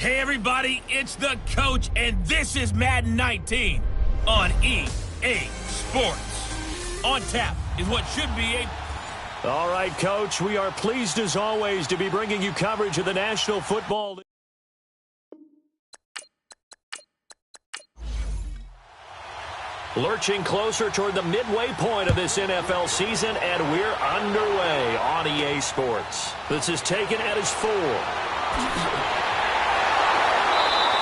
Hey everybody, it's the coach, and this is Madden 19 on EA Sports. On tap is what should be a... All right, Coach, we are pleased as always to be bringing you coverage of the National Football League. Lurching closer toward the midway point of this NFL season, and we're underway on EA Sports. This is taken at his 4.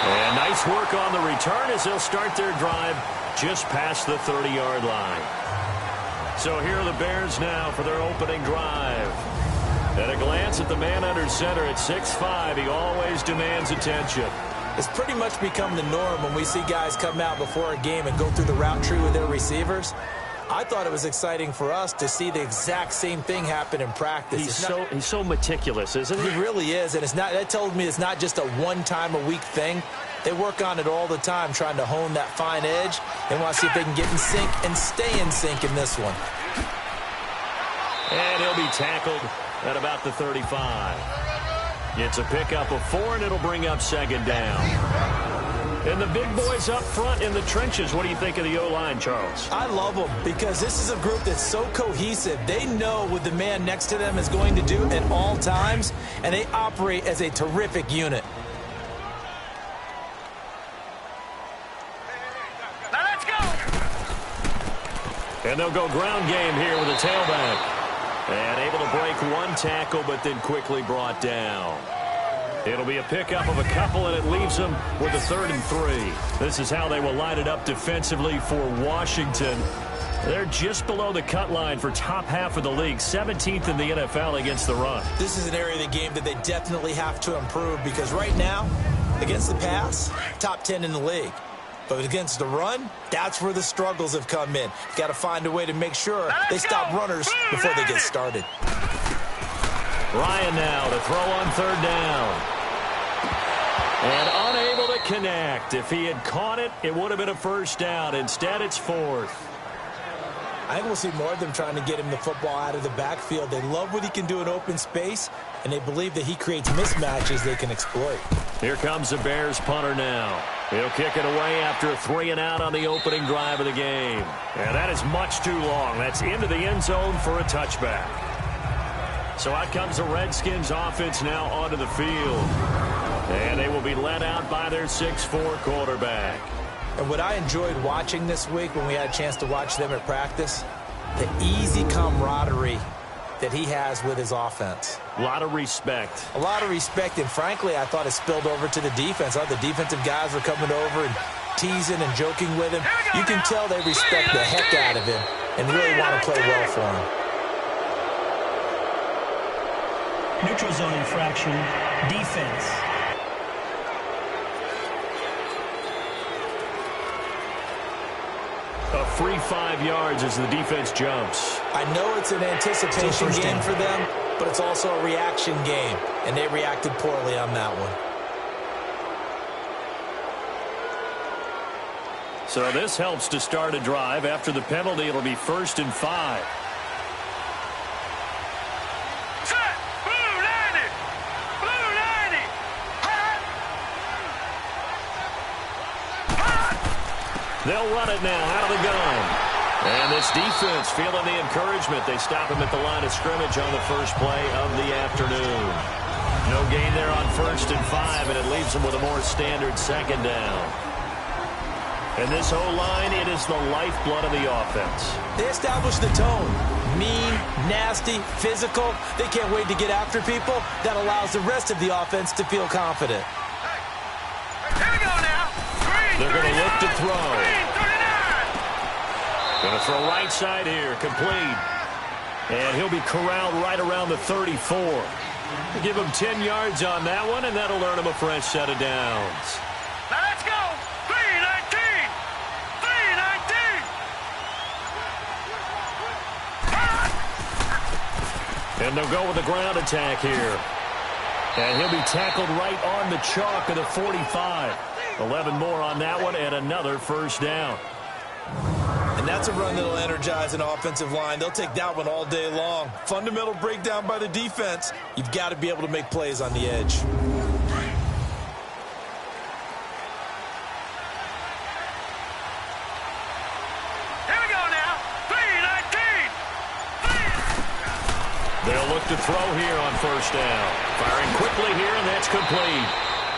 And nice work on the return as they'll start their drive just past the 30-yard line. So here are the Bears now for their opening drive. At a glance at the man under center at 6'5", he always demands attention. It's pretty much become the norm when we see guys come out before a game and go through the route tree with their receivers. I thought it was exciting for us to see the exact same thing happen in practice. He's so meticulous, isn't he? He really is, and that tells me it's not just a one-time-a-week thing. They work on it all the time, trying to hone that fine edge. They want to see if they can get in sync and stay in sync in this one. And he'll be tackled at about the 35. It's a pickup of 4, and it'll bring up second down. And the big boys up front in the trenches. What do you think of the O-line, Charles? I love them because this is a group that's so cohesive. They know what the man next to them is going to do at all times, and they operate as a terrific unit. Now let's go! And they'll go ground game here with a tailback. And able to break one tackle, but then quickly brought down. It'll be a pickup of a couple, and it leaves them with a 3rd and 3. This is how they will line it up defensively for Washington. They're just below the cut line for top half of the league, 17th in the NFL against the run. This is an area of the game that they definitely have to improve because right now, against the pass, top 10 in the league. But against the run, that's where the struggles have come in. Got to find a way to make sure they stop runners before they get started. Ryan now to throw on 3rd down. And unable to connect. If he had caught it, it would have been a 1st down. Instead, it's 4th. I think we'll see more of them trying to get him the football out of the backfield. They love what he can do in open space, and they believe that he creates mismatches they can exploit. Here comes the Bears punter now. He'll kick it away after a 3-and-out on the opening drive of the game. And that is much too long. That's into the end zone for a touchback. So out comes the Redskins offense now onto the field. And they will be led out by their 6'4" quarterback. And what I enjoyed watching this week when we had a chance to watch them at practice, the easy camaraderie that he has with his offense. A lot of respect. A lot of respect, and frankly, I thought it spilled over to the defense. The defensive guys were coming over and teasing and joking with him. You can tell they respect the heck out of him and really want to play well for him. Neutral zone infraction, defense. A free 5 yards as the defense jumps. I know it's an anticipation game for them, but it's also a reaction game, and they reacted poorly on that one. So this helps to start a drive. After the penalty, it'll be 1st and 5. They'll run it now out of the gun. And this defense feeling the encouragement. They stop him at the line of scrimmage on the first play of the afternoon. No gain there on 1st and 5, and it leaves them with a more standard 2nd down. And this O-line, it is the lifeblood of the offense. They establish the tone. Mean, nasty, physical. They can't wait to get after people. That allows the rest of the offense to feel confident. Here we go now. They're going to look to throw. Going to throw right side here, complete. And he'll be corralled right around the 34. Give him 10 yards on that one, and that'll earn him a fresh set of downs. Now let's go. 3-19. 3-19. And they'll go with the ground attack here. And he'll be tackled right on the chalk of the 45. 11 more on that one, and another 1st down. And that's a run that'll energize an offensive line. They'll take that one all day long. Fundamental breakdown by the defense. You've got to be able to make plays on the edge. look to throw here on first down. Firing quickly here, and that's complete.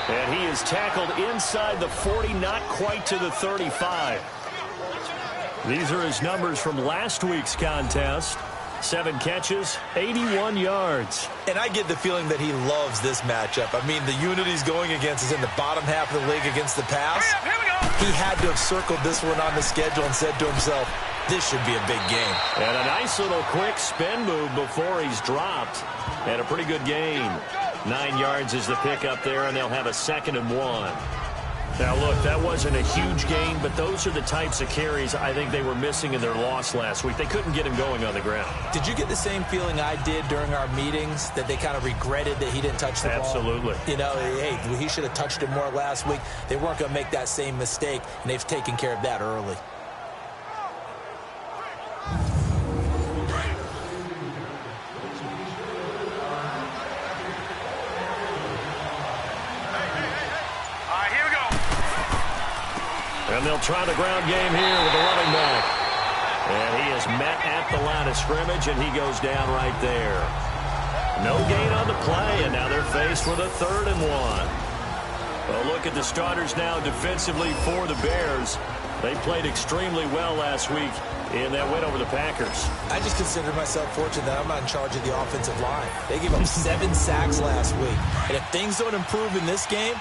And he is tackled inside the 40, not quite to the 35. These are his numbers from last week's contest. 7 catches, 81 yards. And I get the feeling that he loves this matchup. I mean, the unity he's going against is in the bottom half of the league against the pass. Here we go. He had to have circled this one on the schedule and said to himself, this should be a big game. And a nice little quick spin move before he's dropped. And a pretty good gain. 9 yards is the pickup there, and they'll have a 2nd and 1. Now, look, that wasn't a huge gain, but those are the types of carries I think they were missing in their loss last week. They couldn't get him going on the ground. Did you get the same feeling I did during our meetings, that they kind of regretted that he didn't touch the ball? Absolutely. You know, hey, he should have touched it more last week. They weren't going to make that same mistake, and they've taken care of that early. And they'll try the ground game here with the running back. And he is met at the line of scrimmage, and he goes down right there. No gain on the play, and now they're faced with a 3rd and 1. Well, look at the starters now defensively for the Bears. They played extremely well last week in that win over the Packers. I just consider myself fortunate that I'm not in charge of the offensive line. They gave up 7 sacks last week. And if things don't improve in this game,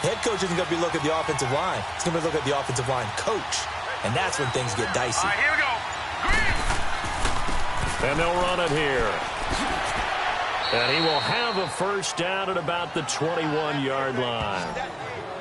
head coach isn't going to be looking at the offensive line. He's going to be looking at the offensive line coach. And that's when things get dicey. All right, here we go. Green. And they'll run it here. And he will have a first down at about the 21-yard line.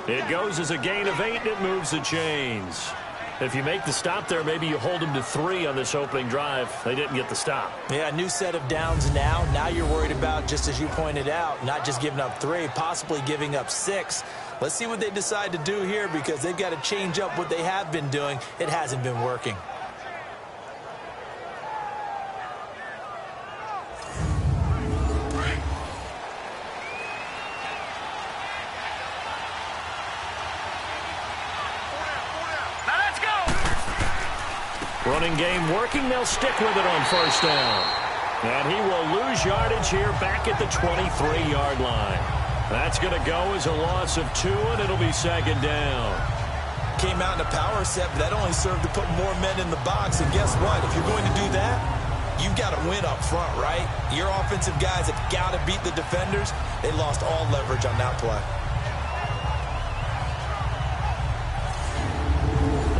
It goes as a gain of 8, and it moves the chains. If you make the stop there, maybe you hold them to 3 on this opening drive. They didn't get the stop. Yeah, new set of downs now. Now you're worried about, just as you pointed out, not just giving up 3, possibly giving up 6. Let's see what they decide to do here, because they've got to change up what they have been doing. It hasn't been working. Now let's go. Running game working. They'll stick with it on first down. And he will lose yardage here back at the 23-yard line. That's going to go as a loss of 2, and it'll be 2nd down. Came out in a power set, but that only served to put more men in the box. And guess what? If you're going to do that, you've got to win up front, right? Your offensive guys have got to beat the defenders. They lost all leverage on that play.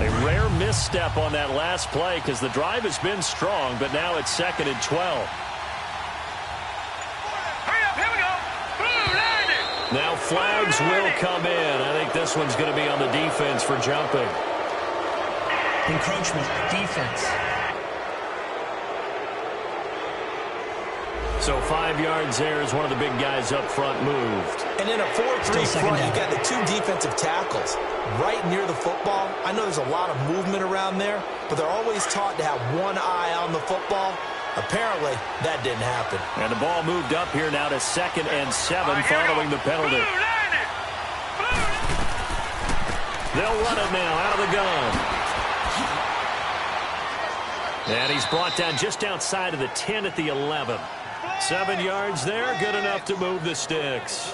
A rare misstep on that last play, because the drive has been strong, but now it's 2nd and 12. Now flags will come in. I think this one's going to be on the defense for jumping. Encroachment, defense. So 5 yards there as one of the big guys up front moved. And in a 4-3 front, you've got the 2 defensive tackles right near the football. I know there's a lot of movement around there, but they're always taught to have one eye on the football. Apparently, that didn't happen. And the ball moved up here now to 2nd and 7 following the penalty. They'll run it now out of the gun. And he's brought down just outside of the 10 at the 11. 7 yards there, good enough to move the sticks.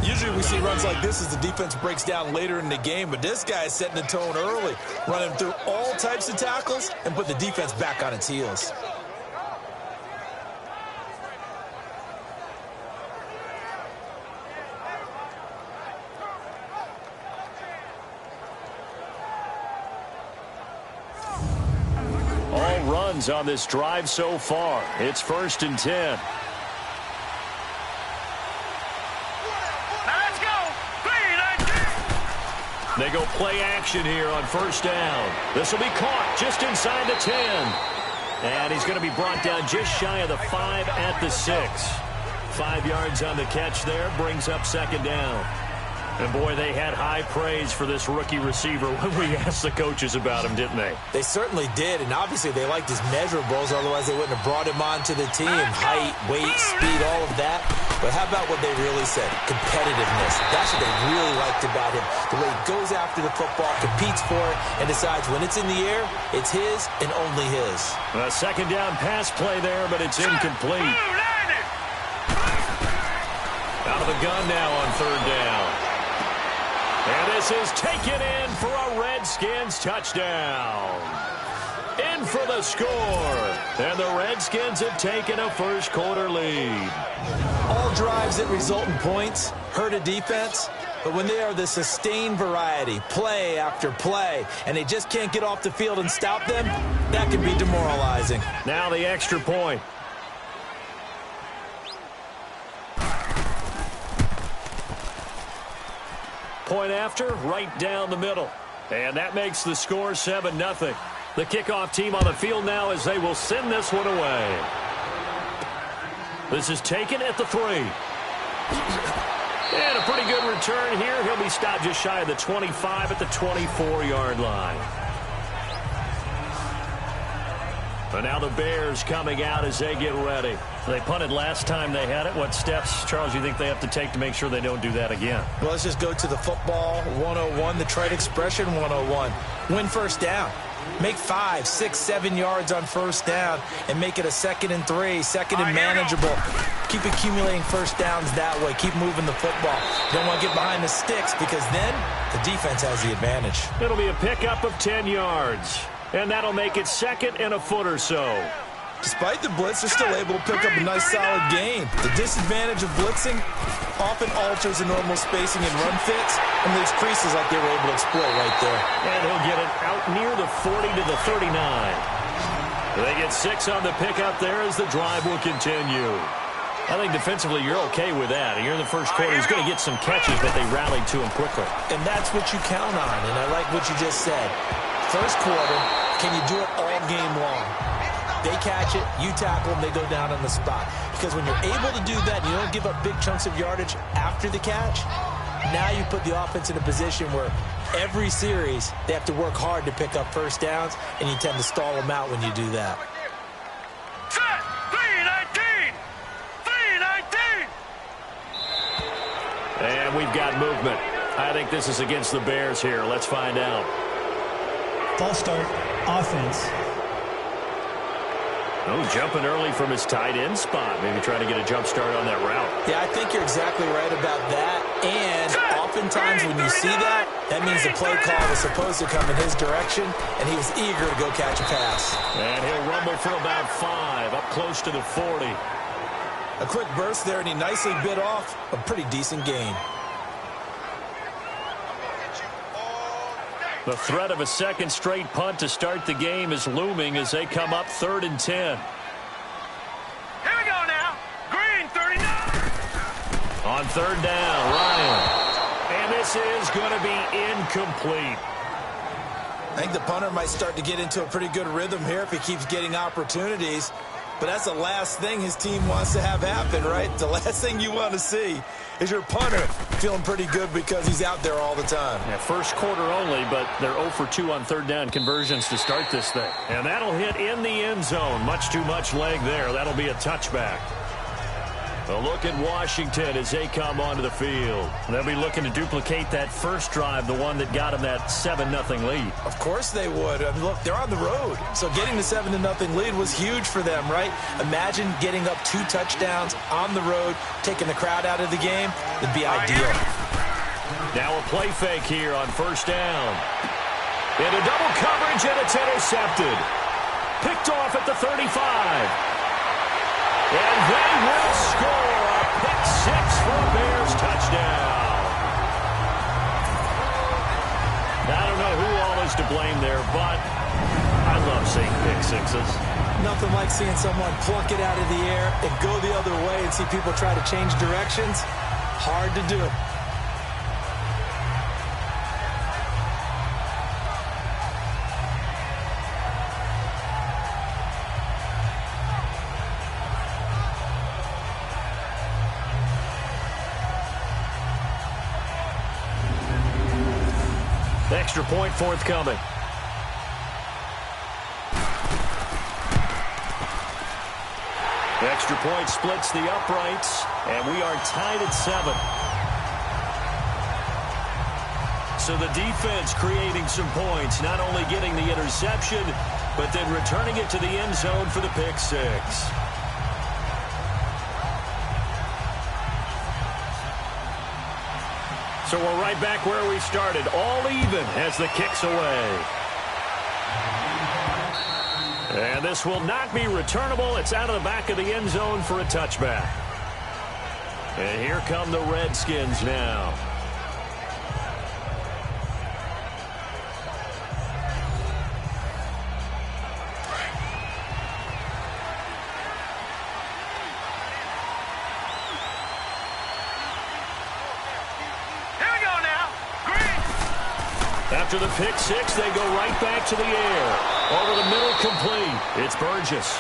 Usually we see runs like this as the defense breaks down later in the game, but this guy is setting the tone early, running through all types of tackles and put the defense back on its heels. All runs on this drive so far. It's 1st and 10. They go play action here on first down. This will be caught just inside the 10. And he's going to be brought down just shy of the 5 at the 6. 5 yards on the catch there, brings up 2nd down. And, boy, they had high praise for this rookie receiver when we asked the coaches about him, didn't they? They certainly did, and obviously they liked his measurables, otherwise they wouldn't have brought him onto the team. Height, weight, speed, all of that. But how about what they really said? Competitiveness. That's what they really liked about him. The way he goes after the football, competes for it, and decides when it's in the air, it's his and only his. A 2nd down pass play there, but it's incomplete. Out of the gun now on 3rd down. And this is taken in for a Redskins touchdown. In for the score. And the Redskins have taken a first-quarter lead. All drives that result in points hurt a defense, but when they are the sustained variety, play after play, and they just can't get off the field and stop them, that can be demoralizing. Now the extra point. Point after, right down the middle. And that makes the score 7-0. The kickoff team on the field now as they will send this one away. This is taken at the 3. And a pretty good return here. He'll be stopped just shy of the 25 at the 24-yard line. And now the Bears coming out as they get ready. They punted last time they had it. What steps, Charles, you think they have to take to make sure they don't do that again? Well, let's just go to the football 101, the trite expression 101. Win first down. Make 5, 6, 7 yards on first down and make it a 2nd and 3, 2nd and manageable. Keep accumulating first downs that way. Keep moving the football. You don't want to get behind the sticks because then the defense has the advantage. It'll be a pickup of 10 yards. And that'll make it 2nd and a foot or so. Despite the blitz, they're still able to pick up a nice solid gain. The disadvantage of blitzing often alters the normal spacing and run fits and leaves creases like they were able to exploit right there. And he'll get it out near the 40 to the 39. They get 6 on the pickup there as the drive will continue. I think defensively you're okay with that. You're in the first quarter. He's going to get some catches, but they rallied to him quickly. And that's what you count on, and I like what you just said. First quarter, can you do it all game long? They catch it, you tackle them, they go down on the spot. Because when you're able to do that, you don't give up big chunks of yardage after the catch, now you put the offense in a position where every series they have to work hard to pick up first downs, and you tend to stall them out when you do that. Set! 3-19! 3-19! And we've got movement. I think this is against the Bears here. Let's find out. False start, offense. Oh, jumping early from his tight end spot. Maybe trying to get a jump start on that route. Yeah, I think you're exactly right about that. And oftentimes when you see that, that means the play call was supposed to come in his direction, and he was eager to go catch a pass. And he'll rumble for about 5, up close to the 40. A quick burst there, and he nicely bit off a pretty decent gain. The threat of a second straight punt to start the game is looming as they come up 3rd and 10. Here we go now. Green, 39. On 3rd down, Ryan. And this is going to be incomplete. I think the punter might start to get into a pretty good rhythm here if he keeps getting opportunities. But that's the last thing his team wants to have happen, right? The last thing you want to see is your punter feeling pretty good because he's out there all the time. Yeah, first quarter only, but they're 0 for 2 on 3rd down conversions to start this thing. And that'll hit in the end zone. Much too much leg there. That'll be a touchback. A look at Washington as they come onto the field. They'll be looking to duplicate that first drive, the one that got them that 7-0 lead. Of course they would. I mean, look, they're on the road. So getting the 7-0 lead was huge for them, right? Imagine getting up 2 touchdowns on the road, taking the crowd out of the game. It'd be ideal. Now a play fake here on 1st down. Into double coverage, and it's intercepted. Picked off at the 35. And they will score a pick 6 for a Bears touchdown. I don't know who all is to blame there, but I love seeing pick 6s. Nothing like seeing someone pluck it out of the air and go the other way and see people try to change directions. Hard to do. Extra point forthcoming. The extra point splits the uprights, and we are tied at 7. So the defense creating some points, not only getting the interception, but then returning it to the end zone for the pick 6. So we're right back where we started, all even as the kick's away. And this will not be returnable. It's out of the back of the end zone for a touchback. And here come the Redskins now. After the pick six, they go right back to the air. Over the middle, complete. It's Burgess.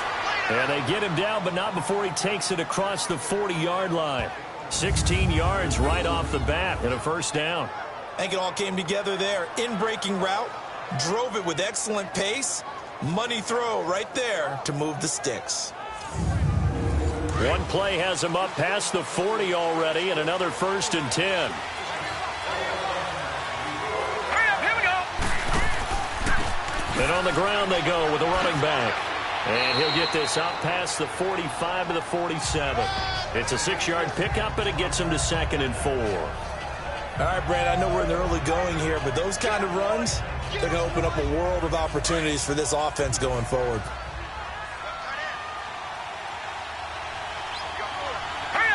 And they get him down, but not before he takes it across the 40-yard line. 16 yards right off the bat and a first down. I think it all came together there. In-breaking route, drove it with excellent pace. Money throw right there to move the sticks. One play has him up past the 40 already, and another 1st and 10. And on the ground they go with a running back. And he'll get this out past the 45 to the 47. It's a 6-yard pickup, and it gets him to 2nd and 4. All right, Brand, I know we're in the early going here, but those kind of runs, they're going to open up a world of opportunities for this offense going forward.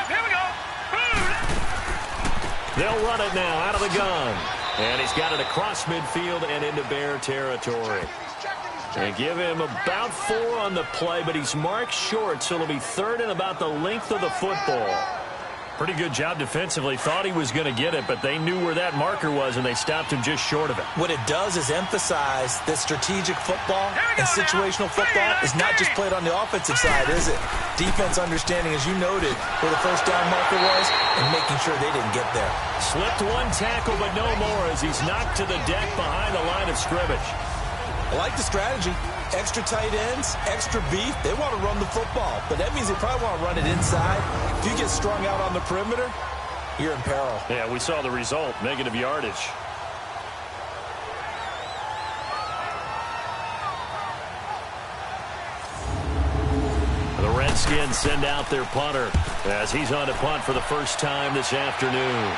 Here we go. They'll run it now out of the gun. And he's got it across midfield and into Bear territory. And give him about 4 on the play, but he's marked short, so it'll be 3rd and about the length of the football. Pretty good job defensively. Thought he was going to get it, but they knew where that marker was, and they stopped him just short of it. What it does is emphasize that strategic football and situational football is not just played on the offensive side, is it? Defense understanding, as you noted, where the first down marker was and making sure they didn't get there. Slipped one tackle, but no more as he's knocked to the deck behind the line of scrimmage. I like the strategy. Extra tight ends, extra beef. They want to run the football, but that means they probably want to run it inside. If you get strung out on the perimeter, you're in peril. Yeah, we saw the result, negative yardage. The Redskins send out their punter as he's on to punt for the first time this afternoon.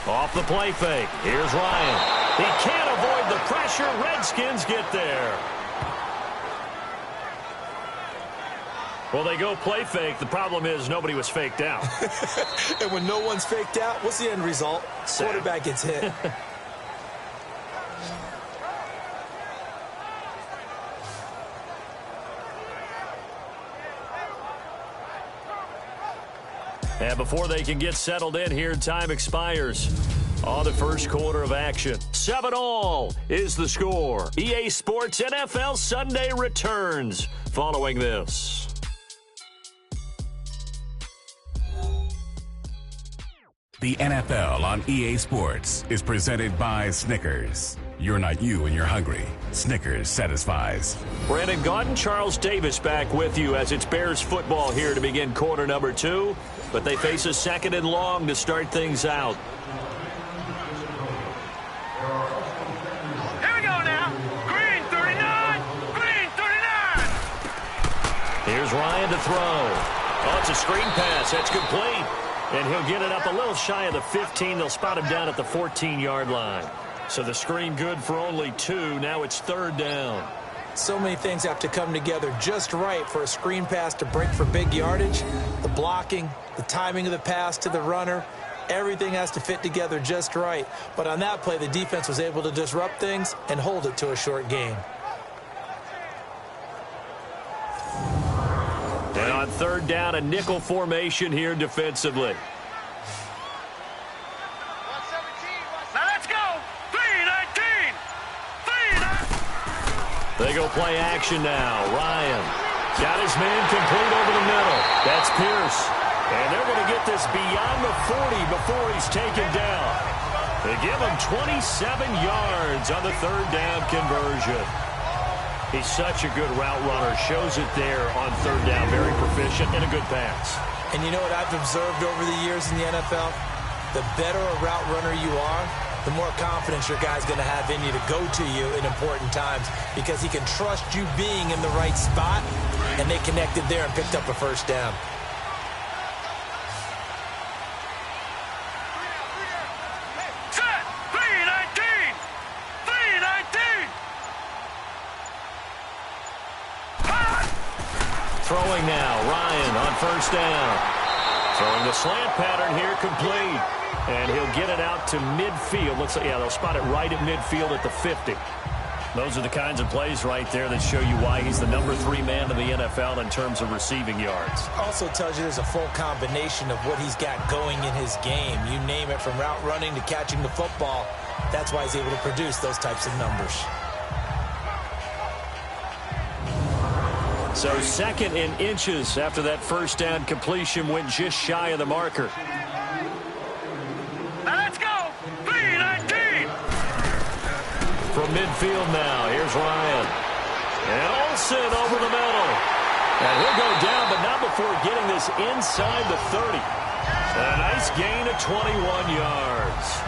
Off the play fake. Here's Ryan. He can't avoid the pressure. Redskins get there. Well, they go play fake. The problem is nobody was faked out. And when no one's faked out, what's the end result? Quarterback gets hit. And before they can get settled in here, time expires on the first quarter of action. 7-all is the score. EA Sports NFL Sunday returns following this. The NFL on EA Sports is presented by Snickers. You're not you when you're hungry. Snickers satisfies. Brandon Gaudin, Charles Davis back with you as it's Bears football here to begin quarter number 2. But they face a 2nd and long to start things out. Here we go now. Green 39. Green 39. Here's Ryan to throw. Oh, it's a screen pass. That's complete. And he'll get it up a little shy of the 15. They'll spot him down at the 14-yard line. So the screen good for only 2. Now it's 3rd down. So many things have to come together just right for a screen pass to break for big yardage. The blocking, the timing of the pass to the runner, everything has to fit together just right. But on that play, the defense was able to disrupt things and hold it to a short gain. And on 3rd down, a nickel formation here defensively. They go play action now. Ryan got his man complete over the middle. That's Pierce. And they're going to get this beyond the 40 before he's taken down. They give him 27 yards on the 3rd down conversion. He's such a good route runner. Shows it there on third down. Very proficient and a good pass. And you know what I've observed over the years in the NFL? The better a route runner you are, the more confidence your guy's going to have in you to go to you in important times because he can trust you being in the right spot, and they connected there and picked up a first down. Set! 319! 319! Throwing now, Ryan on first down. Throwing the slant pattern here, complete. And he'll get it out to midfield. Looks like, yeah, they'll spot it right at midfield at the 50. Those are the kinds of plays right there that show you why he's the number 3 man in the NFL in terms of receiving yards. Also tells you there's a full combination of what he's got going in his game. You name it, from route running to catching the football. That's why he's able to produce those types of numbers. So 2nd in inches after that first down completion, went just shy of the marker. Let's go! 319! From midfield now, here's Ryan. And Olsen over the middle. And he'll go down, but not before getting this inside the 30. A nice gain of 21 yards.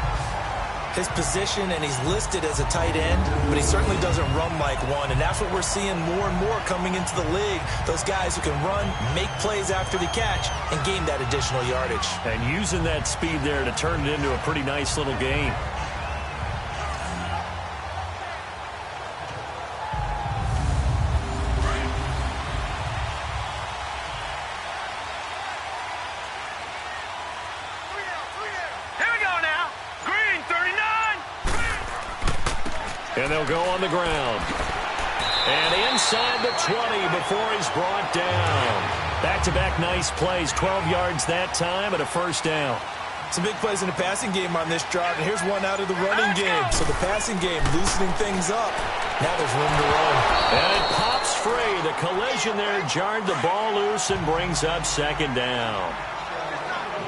His position, and he's listed as a tight end, but he certainly doesn't run like one, and that's what we're seeing more and more coming into the league. Those guys who can run, make plays after the catch, and gain that additional yardage. And using that speed there to turn it into a pretty nice little gain. And they'll go on the ground. And inside the 20 before he's brought down. Back-to-back nice plays. 12 yards that time and a first down. Some big plays in the passing game on this drive, and here's one out of the running game. So the passing game loosening things up. Now there's room to run. And it pops free. The collision there jarred the ball loose and brings up 2nd down.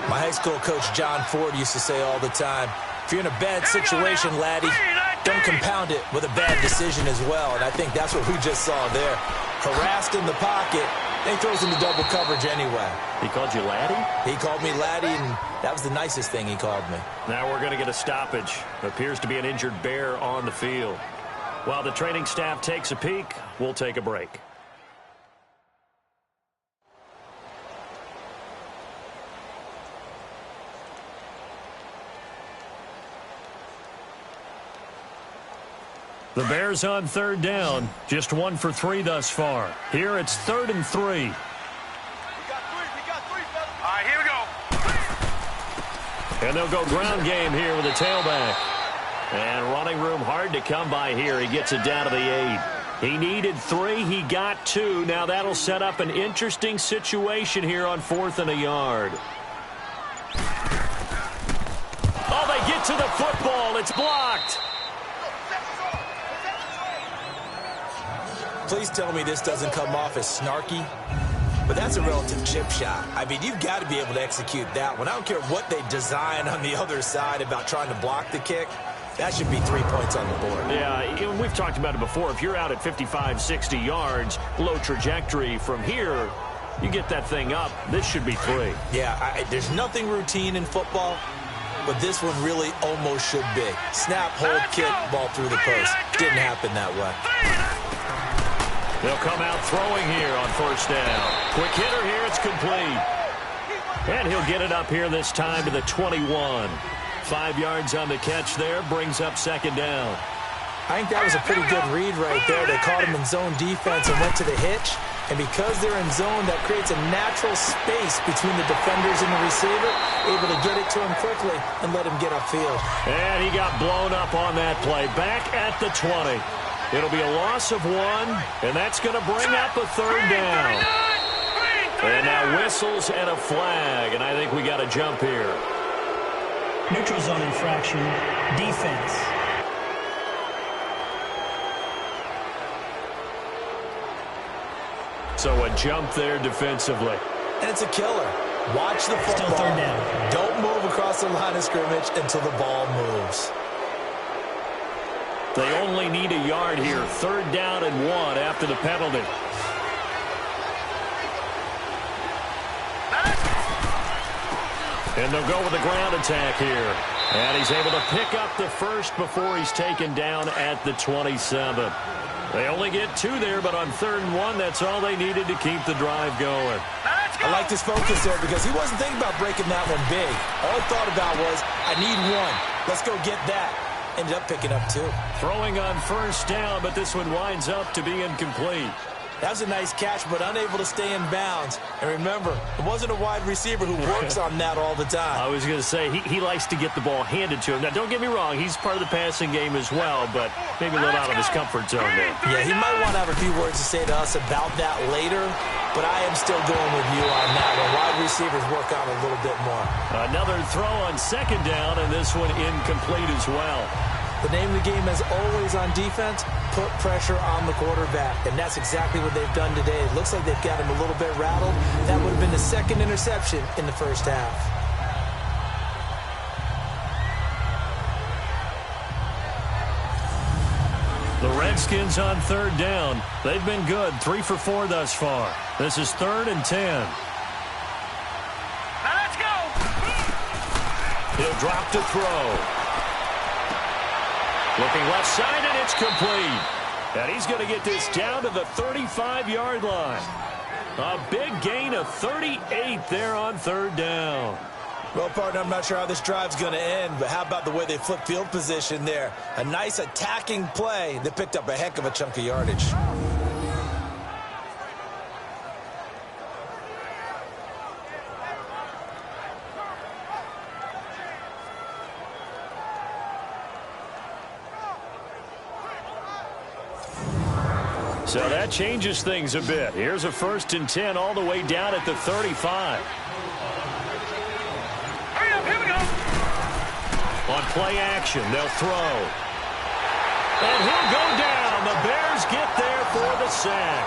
My high school coach, John Ford, used to say all the time, if you're in a bad situation, laddie, don't compound it with a bad decision as well. And I think that's what we just saw there. Harassed in the pocket, then he throws into double coverage anyway. He called you laddie? He called me laddie, and that was the nicest thing he called me. Now we're going to get a stoppage. Appears to be an injured bear on the field. While the training staff takes a peek, we'll take a break. The Bears on third down, just 1 for 3 thus far. Here it's 3rd and 3. We got 3, fellas. All right, here we go. And they'll go ground game here with a tailback. And running room hard to come by here. He gets it down to the 8. He needed 3, he got 2. Now that'll set up an interesting situation here on 4th and a yard. Oh, they get to the football. It's blocked. Please tell me this doesn't come off as snarky, but that's a relative chip shot. I mean, you've got to be able to execute that one. I don't care what they design on the other side about trying to block the kick. That should be 3 points on the board. Yeah, we've talked about it before. If you're out at 55, 60 yards, low trajectory from here, you get that thing up. This should be 3. Yeah, there's nothing routine in football, but this one really almost should be. Snap, hold, kick, ball through the post. Didn't happen that way. They'll come out throwing here on first down. Quick hitter here, it's complete. And he'll get it up here this time to the 21. 5 yards on the catch there, brings up 2nd down. I think that was a pretty good read right there. They caught him in zone defense and went to the hitch. And because they're in zone, that creates a natural space between the defenders and the receiver, able to get it to him quickly and let him get upfield. And he got blown up on that play. Back at the 20. It'll be a loss of 1, and that's going to bring up a 3rd down. And now whistles and a flag, and I think we got a jump here. Neutral zone infraction, defense. So a jump there defensively. And it's a killer. Watch the football. Still 3rd down. Don't move across the line of scrimmage until the ball moves. They only need a yard here. 3rd down and 1 after the penalty. And they'll go with the ground attack here. And he's able to pick up the first before he's taken down at the 27. They only get 2 there, but on 3rd and 1, that's all they needed to keep the drive going. I like this focus there because he wasn't thinking about breaking that one big. All he thought about was, I need 1. Let's go get that. Ended up picking up 2. Throwing on 1st down, but this one winds up to be incomplete. That was a nice catch, but unable to stay in bounds. And remember, it wasn't a wide receiver who works on that all the time. I was going to say, he likes to get the ball handed to him. Now, don't get me wrong, he's part of the passing game as well, but maybe a little out of his comfort zone there. Yeah, he might want to have a few words to say to us about that later, but I am still going with you on that one. Wide receivers work on a little bit more. Another throw on 2nd down, and this one incomplete as well. The name of the game is always on defense, put pressure on the quarterback. And that's exactly what they've done today. It looks like they've got him a little bit rattled. That would have been the 2nd interception in the first half. The Redskins on 3rd down. They've been good, 3 for 4 thus far. This is 3rd and 10. Now let's go. He'll drop to throw. Looking left side, and it's complete. And he's going to get this down to the 35-yard line. A big gain of 38 there on 3rd down. Well, partner, I'm not sure how this drive's going to end, but how about the way they flip field position there? A nice attacking play that picked up a heck of a chunk of yardage. So that changes things a bit. Here's a 1st and 10 all the way down at the 35. Hurry up, here we go. On play action, they'll throw. And he'll go down. The Bears get there for the sack.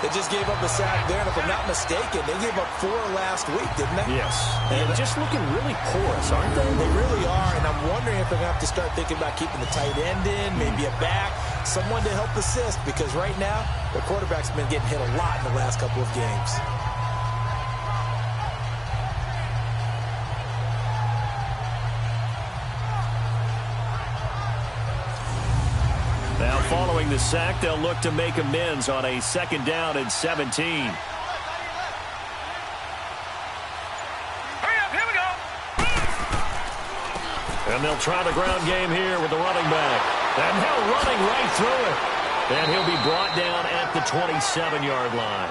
They just gave up a sack there, and if I'm not mistaken, they gave up 4 last week, didn't they? Yes. And just looking really porous, aren't they? They really are, and I'm wondering if they're going to have to start thinking about keeping the tight end in, maybe a back, someone to help assist, because right now, their quarterback's been getting hit a lot in the last couple of games. Now, following the sack, they'll look to make amends on a 2nd down and 17. Hurry up, here we go. And they'll try the ground game here with the running back. And they're running right through it. And he'll be brought down at the 27-yard line.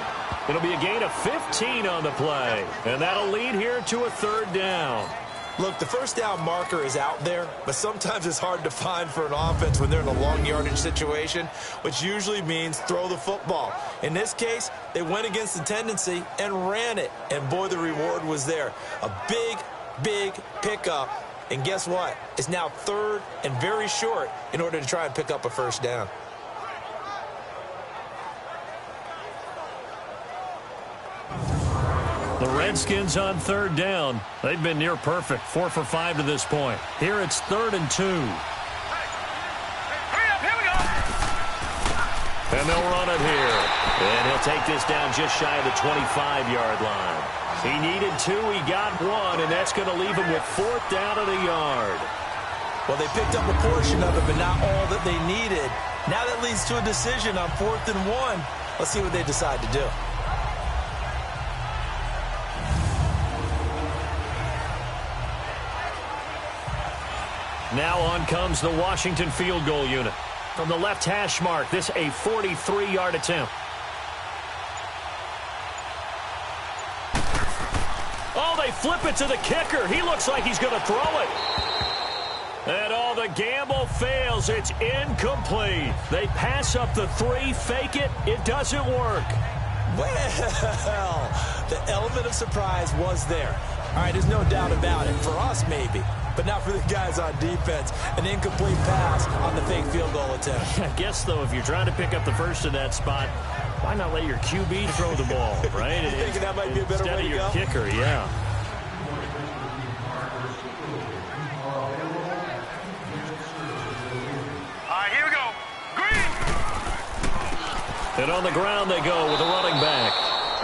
It'll be a gain of 15 on the play. And that'll lead here to a 3rd down. Look, the 1st down marker is out there, but sometimes it's hard to find for an offense when they're in a long yardage situation, which usually means throw the football. In this case, they went against the tendency and ran it, and boy, the reward was there. A big, big pickup, and guess what? It's now 3rd and very short in order to try and pick up a 1st down. The Redskins on 3rd down. They've been near perfect, 4 for 5 to this point. Here it's 3rd and 2. Hurry up, here we go. And they'll run it here. And he'll take this down just shy of the 25-yard line. He needed 2, he got 1, and that's going to leave him with 4th down at a yard. Well, they picked up a portion of it, but not all that they needed. Now that leads to a decision on 4th and 1. Let's see what they decide to do. Now on comes the Washington field goal unit. From the left hash mark, this a 43-yard attempt. Oh, they flip it to the kicker. He looks like he's going to throw it. And all the gamble fails. It's incomplete. They pass up the 3, fake it. It doesn't work. Well, the element of surprise was there. All right, there's no doubt about it. For us, maybe. But not for the guys on defense. An incomplete pass on the fake field goal attempt. I guess, though, if you're trying to pick up the first in that spot, why not let your QB throw the ball, right? You thinking that might be a better way to go? Instead of your kicker, yeah. And on the ground they go with a running back.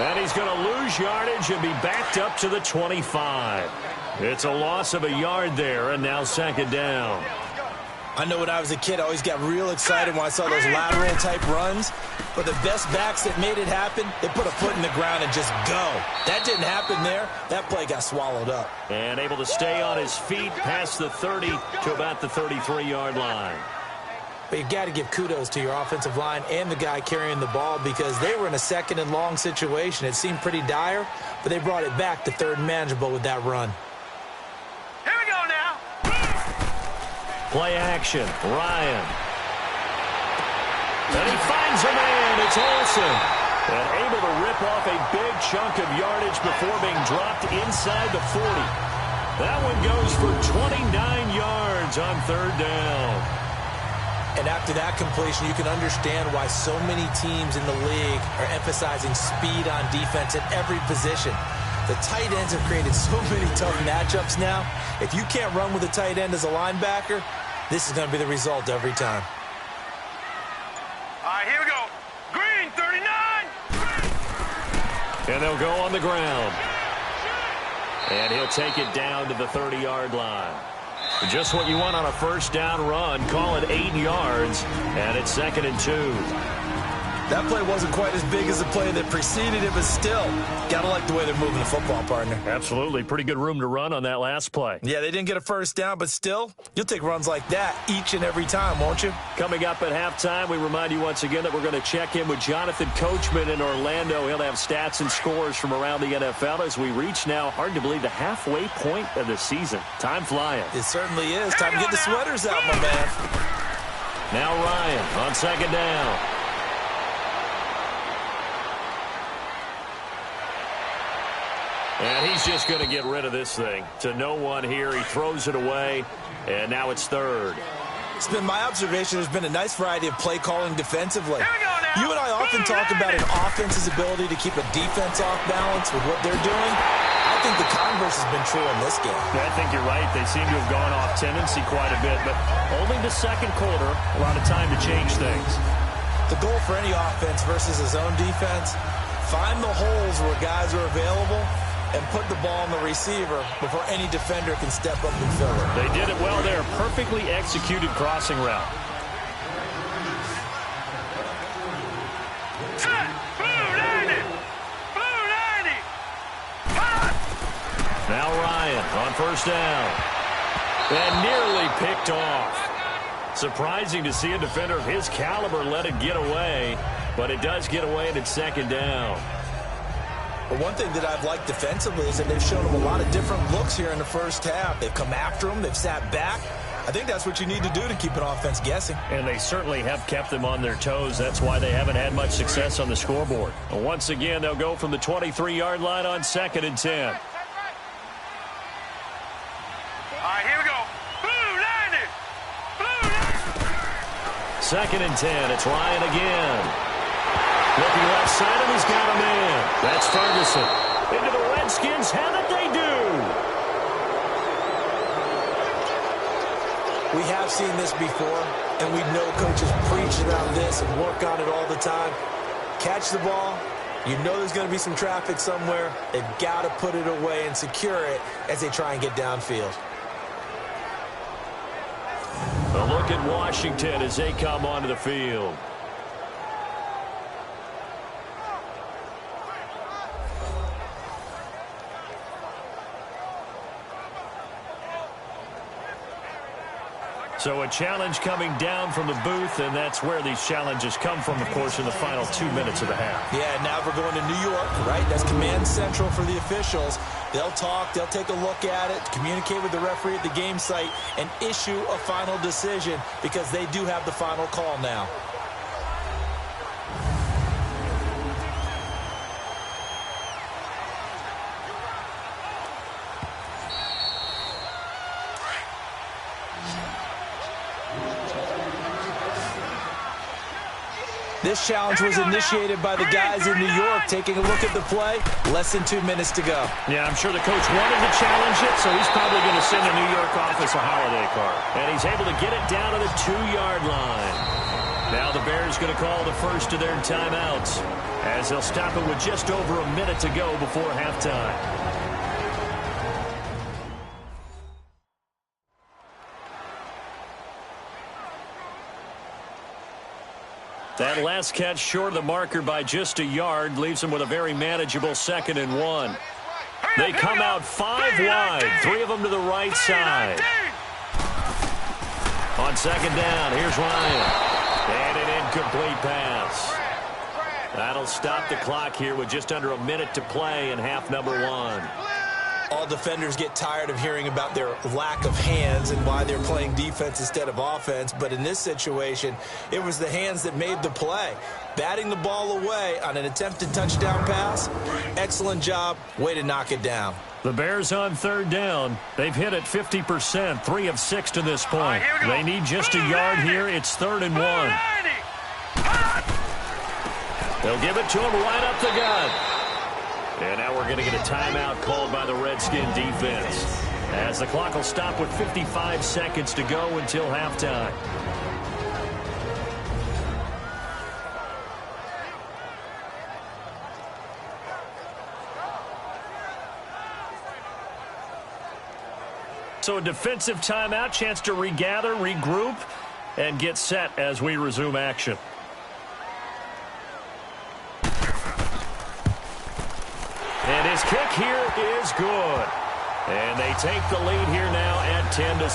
And he's going to lose yardage and be backed up to the 25. It's a loss of a yard there, and now second down. I know when I was a kid, I always got real excited when I saw those lateral-type runs. But the best backs that made it happen, they put a foot in the ground and just go. That didn't happen there. That play got swallowed up. And able to stay on his feet past the 30 to about the 33-yard line. But you've got to give kudos to your offensive line and the guy carrying the ball because they were in a second and long situation. It seemed pretty dire, but they brought it back to third and manageable with that run. Here we go now. Play action, Ryan. And he finds a man. It's Olsen. And able to rip off a big chunk of yardage before being dropped inside the 40. That one goes for 29 yards on third down. And after that completion, you can understand why so many teams in the league are emphasizing speed on defense at every position. The tight ends have created so many tough matchups now. If you can't run with a tight end as a linebacker, this is going to be the result every time. All right, here we go. Green, 39. And they'll go on the ground. And he'll take it down to the 30-yard line. Just what you want on a first down run. Call it 8 yards, and it's 2nd and 2. That play wasn't quite as big as the play that preceded it, but still, got to like the way they're moving the football, partner. Absolutely. Pretty good room to run on that last play. Yeah, they didn't get a first down, but still, you'll take runs like that each and every time, won't you? Coming up at halftime, we remind you once again that we're going to check in with Jonathan Coachman in Orlando. He'll have stats and scores from around the NFL as we reach now, hard to believe, the halfway point of the season. Time flying. It certainly is. Time to get the sweaters out, my man. Now Ryan on second down. And he's just going to get rid of this thing. To no one here. He throws it away, and now it's third. It's been my observation there's been a nice variety of play calling defensively. You and I often talk about an offense's ability to keep a defense off balance with what they're doing. I think the converse has been true in this game. I think you're right. They seem to have gone off tendency quite a bit, but only the second quarter, a lot of time to change things. The goal for any offense versus his own defense, find the holes where guys are available and put the ball on the receiver before any defender can step up and fill it. They did it well there. Perfectly executed crossing route. Now Ryan on first down. And nearly picked off. Surprising to see a defender of his caliber let it get away, but it does get away and it's second down. But one thing that I've liked defensively is that they've shown him a lot of different looks here in the first half. They've come after him. They've sat back. I think that's what you need to do to keep an offense guessing. And they certainly have kept them on their toes. That's why they haven't had much success on the scoreboard. And once again, they'll go from the 23-yard line on 2nd and 10. All right, here we go. Blue 90. Blue 90. 2nd and 10. It's Ryan again. Looking left side, and he's got a man. That's Ferguson. Into the Redskins. How did they do? We have seen this before, and we know coaches preach about this and work on it all the time. Catch the ball. You know there's going to be some traffic somewhere. They've got to put it away and secure it as they try and get downfield. A look at Washington as they come onto the field. So a challenge coming down from the booth, and that's where these challenges come from, of course, in the final 2 minutes of the half. Yeah, now we're going to New York, right? That's command central for the officials. They'll talk, they'll take a look at it, communicate with the referee at the game site, and issue a final decision because they do have the final call now. This challenge was initiated by the guys in New York. Taking a look at the play, less than 2 minutes to go. Yeah, I'm sure the coach wanted to challenge it, so he's probably going to send the New York office a holiday card. And he's able to get it down to the 2-yard line. Now the Bears going to call the first of their timeouts as they'll stop it with just over a minute to go before halftime. That last catch short of the marker by just a yard leaves them with a very manageable 2nd and 1. They come out 5 wide, 3 of them to the right side. On 2nd down, here's Ryan. And an incomplete pass. That'll stop the clock here with just under a minute to play in half number 1. All defenders get tired of hearing about their lack of hands and why they're playing defense instead of offense. But in this situation, it was the hands that made the play. Batting the ball away on an attempted touchdown pass. Excellent job. Way to knock it down. The Bears on 3rd down. They've hit it 50%, 3 of 6 to this point. They need just a yard here. It's 3rd and 1. They'll give it to him right up the gut. And now we're going to get a timeout called by the Redskin defense, as the clock will stop with 55 seconds to go until halftime. So a defensive timeout, chance to regather, regroup, and get set as we resume action. And his kick here is good. And they take the lead here now at 10-7.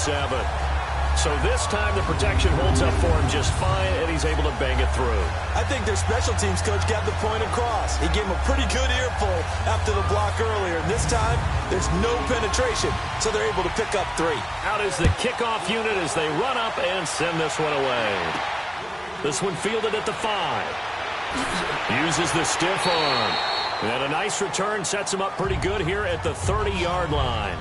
So this time the protection holds up for him just fine, and he's able to bang it through. I think their special teams coach got the point across. He gave him a pretty good earful after the block earlier. And this time, there's no penetration, so they're able to pick up 3. Out is the kickoff unit as they run up and send this one away. This one fielded at the 5. Uses the stiff arm. And a nice return sets him up pretty good here at the 30-yard line.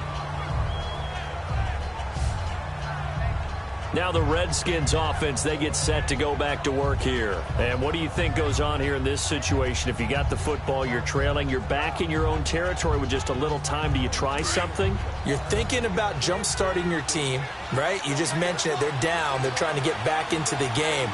Now the Redskins offense, they get set to go back to work here. And what do you think goes on here in this situation? If you got the football, you're trailing, you're back in your own territory with just a little time. Do you try something? You're thinking about jump-starting your team, right? You just mentioned it. They're down. They're trying to get back into the game.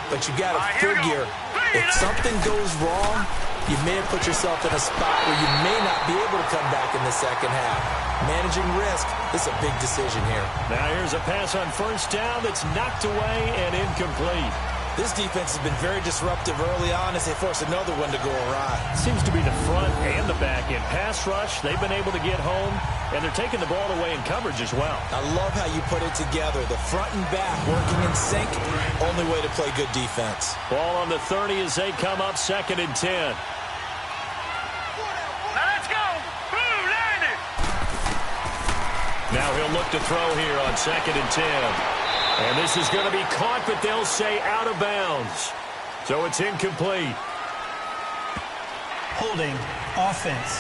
But you got to figure, if something goes wrong, you may have put yourself in a spot where you may not be able to come back in the second half. Managing risk, this is a big decision here. Now here's a pass on 1st down that's knocked away and incomplete. This defense has been very disruptive early on as they force another one to go awry. Seems to be the front and the back end. Pass rush, they've been able to get home, and they're taking the ball away in coverage as well. I love how you put it together. The front and back working in sync. Only way to play good defense. Ball on the 30 as they come up 2nd and 10. Now he'll look to throw here on 2nd and 10. And this is going to be caught, but they'll say out of bounds. So it's incomplete. Holding offense.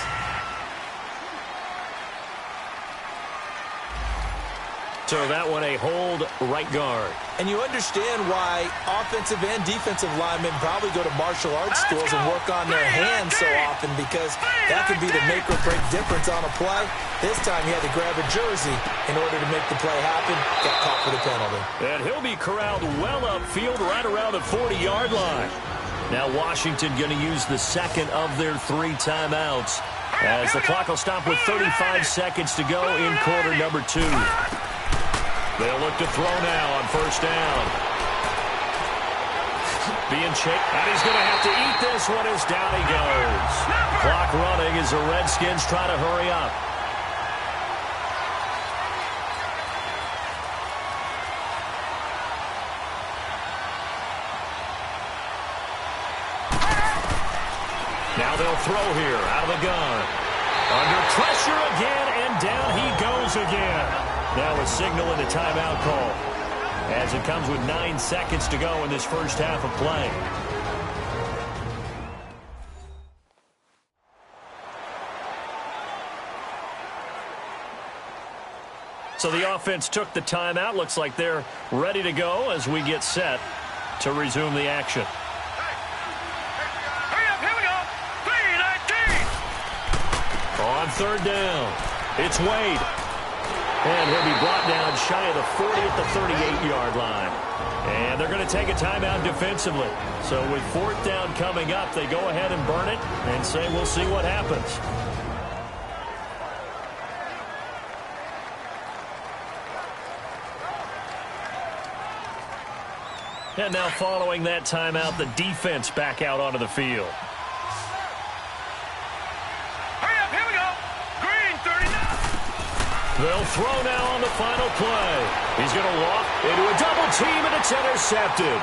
So that one a hold right guard. And you understand why offensive and defensive linemen probably go to martial arts schools and work on their hands so often, because that could be the make or break difference on a play. This time he had to grab a jersey in order to make the play happen. Got caught for the penalty. And he'll be corralled well upfield right around the 40-yard line. Now Washington going to use the 2nd of their 3 timeouts, as the clock will stop with 35 seconds to go in quarter number 2. They'll look to throw now on 1st down. Being shaped, and he's going to have to eat this one as down he goes. Clock running as the Redskins try to hurry up. Now they'll throw here out of the gun. Under pressure again, and down he goes again. Now a signal and a timeout call, as it comes with 9 seconds to go in this first half of play. So the offense took the timeout. Looks like they're ready to go as we get set to resume the action. Here we go. 3-19. On 3rd down, it's Wade. And he'll be brought down shy of the 40 at the 38-yard line. And they're going to take a timeout defensively. So with fourth down coming up, they go ahead and burn it and say we'll see what happens. And now following that timeout, the defense back out onto the field. Hurry up, here we go. Green, 39. They'll throw now on the final play. He's going to walk into a double team, and it's intercepted.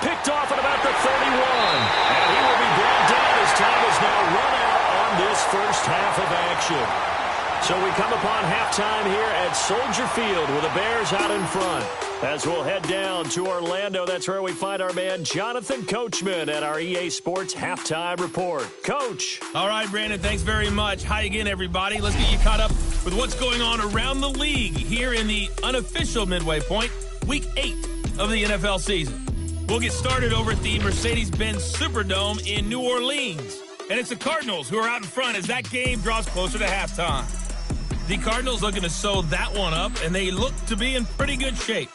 Picked off at about the 31. And he will be brought down as time is now run out on this first half of action. So we come upon halftime here at Soldier Field with the Bears out in front. As we'll head down to Orlando, that's where we find our man Jonathan Coachman at our EA Sports Halftime Report. Coach. All right, Brandon, thanks very much. Hi again, everybody. Let's get you caught up with what's going on around the league here in the unofficial midway point, Week 8 of the NFL season. We'll get started over at the Mercedes-Benz Superdome in New Orleans. And it's the Cardinals who are out in front as that game draws closer to halftime. The Cardinals looking to sew that one up, and they look to be in pretty good shape.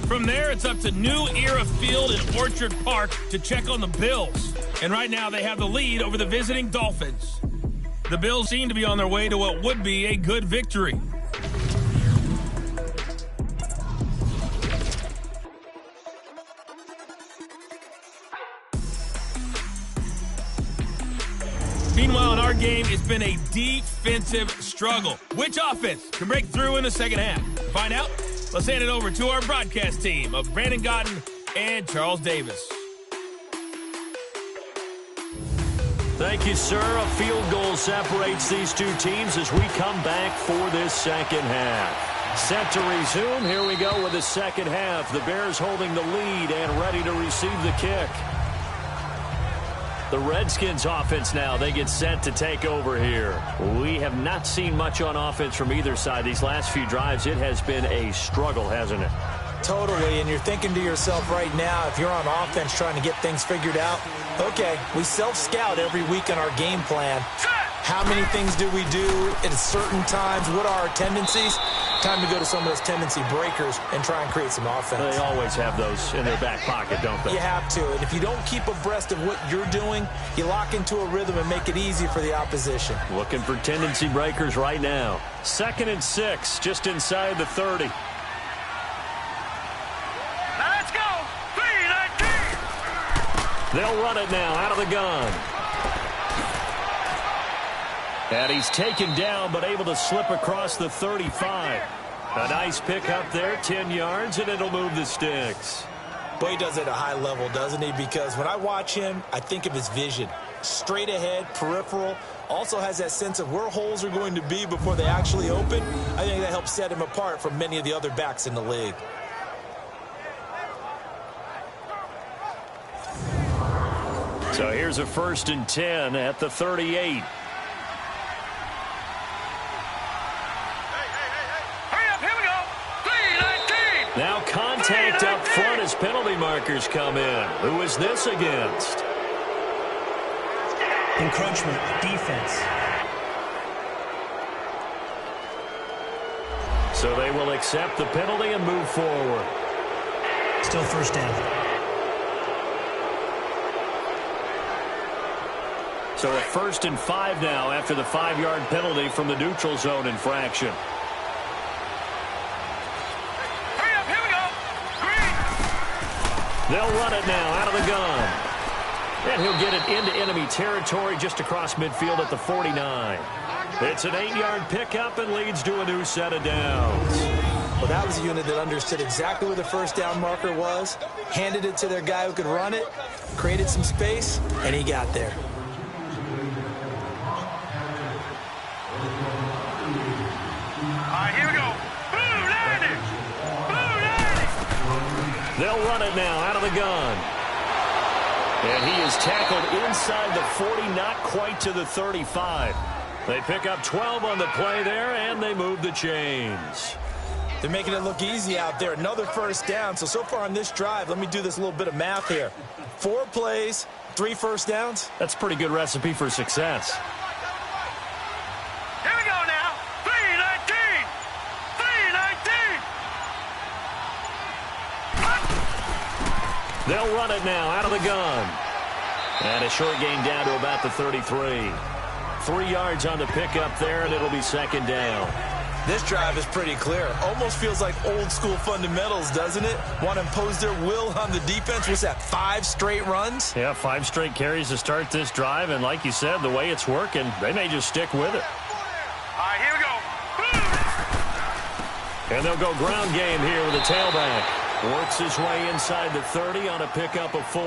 From there, it's up to New Era Field in Orchard Park to check on the Bills. And right now, they have the lead over the visiting Dolphins. The Bills seem to be on their way to what would be a good victory. Meanwhile, in our game, it's been a defensive struggle. Which offense can break through in the second half? To find out, let's hand it over to our broadcast team of Brandon Godden and Charles Davis. Thank you, sir. A field goal separates these two teams as we come back for this second half. Set to resume. Here we go with the second half. The Bears holding the lead and ready to receive the kick. The Redskins offense now, they get set to take over here. We have not seen much on offense from either side. These last few drives, it has been a struggle, hasn't it? Totally, and you're thinking to yourself right now, if you're on offense trying to get things figured out, okay, we self-scout every week in our game plan. How many things do we do at certain times? What are our tendencies? Time to go to some of those tendency breakers and try and create some offense. They always have those in their back pocket, don't they? You have to, and if you don't keep abreast of what you're doing, you lock into a rhythm and make it easy for the opposition. Looking for tendency breakers right now. 2nd and 6, just inside the 30. Let's go! 3-19! They'll run it now out of the gun. And he's taken down, but able to slip across the 35. A nice pick up there, 10 yards, and it'll move the sticks. Boy, he does it at a high level, doesn't he? Because when I watch him, I think of his vision. Straight ahead, peripheral, also has that sense of where holes are going to be before they actually open. I think that helps set him apart from many of the other backs in the league. So here's a 1st and 10 at the 38. Now contact up front as penalty markers come in. Who is this against? Encroachment, defense. So they will accept the penalty and move forward. Still first down. So a 1st and 5 now after the 5-yard penalty from the neutral zone infraction. They'll run it now out of the gun. And he'll get it into enemy territory just across midfield at the 49. It's an 8-yard pickup and leads to a new set of downs. Well, that was a unit that understood exactly where the first down marker was, handed it to their guy who could run it, created some space, and he got there. All right, here we go. Blue 90! Blue 90! They'll run it now out of the gun. And he is tackled inside the 40, not quite to the 35. They pick up 12 on the play there, and they move the chains. They're making it look easy out there. Another first down. So far on this drive, let me do this little bit of math here. 4 plays, 3 first downs. That's a pretty good recipe for success. Here we go now. They'll run it now out of the gun. And a short gain down to about the 33. 3 yards on the pickup there, and it'll be second down. This drive is pretty clear. Almost feels like old school fundamentals, doesn't it? Want to impose their will on the defense. What's that, 5 straight runs? Yeah, 5 straight carries to start this drive. And like you said, the way it's working, they may just stick with it. All right, here we go. And they'll go ground game here with a tailback. Works his way inside the 30 on a pickup of 4.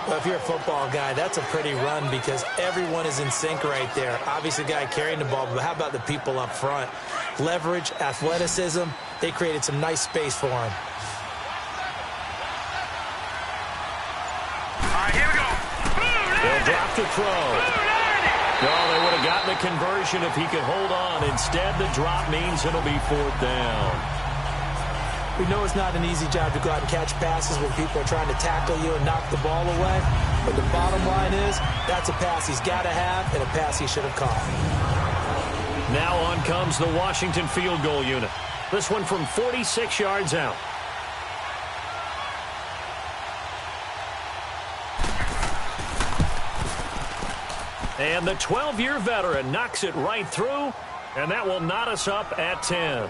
Well, if you're a football guy, that's a pretty run because everyone is in sync right there. Obviously, the guy carrying the ball, but how about the people up front? Leverage, athleticism, they created some nice space for him. All right, here we go. They'll drop to throw. No, they would have gotten the conversion if he could hold on. Instead, the drop means it'll be 4th down. We know it's not an easy job to go out and catch passes when people are trying to tackle you and knock the ball away. But the bottom line is, that's a pass he's got to have and a pass he should have caught. Now on comes the Washington field goal unit. This one from 46 yards out. And the 12-year veteran knocks it right through, and that will knot us up at 10.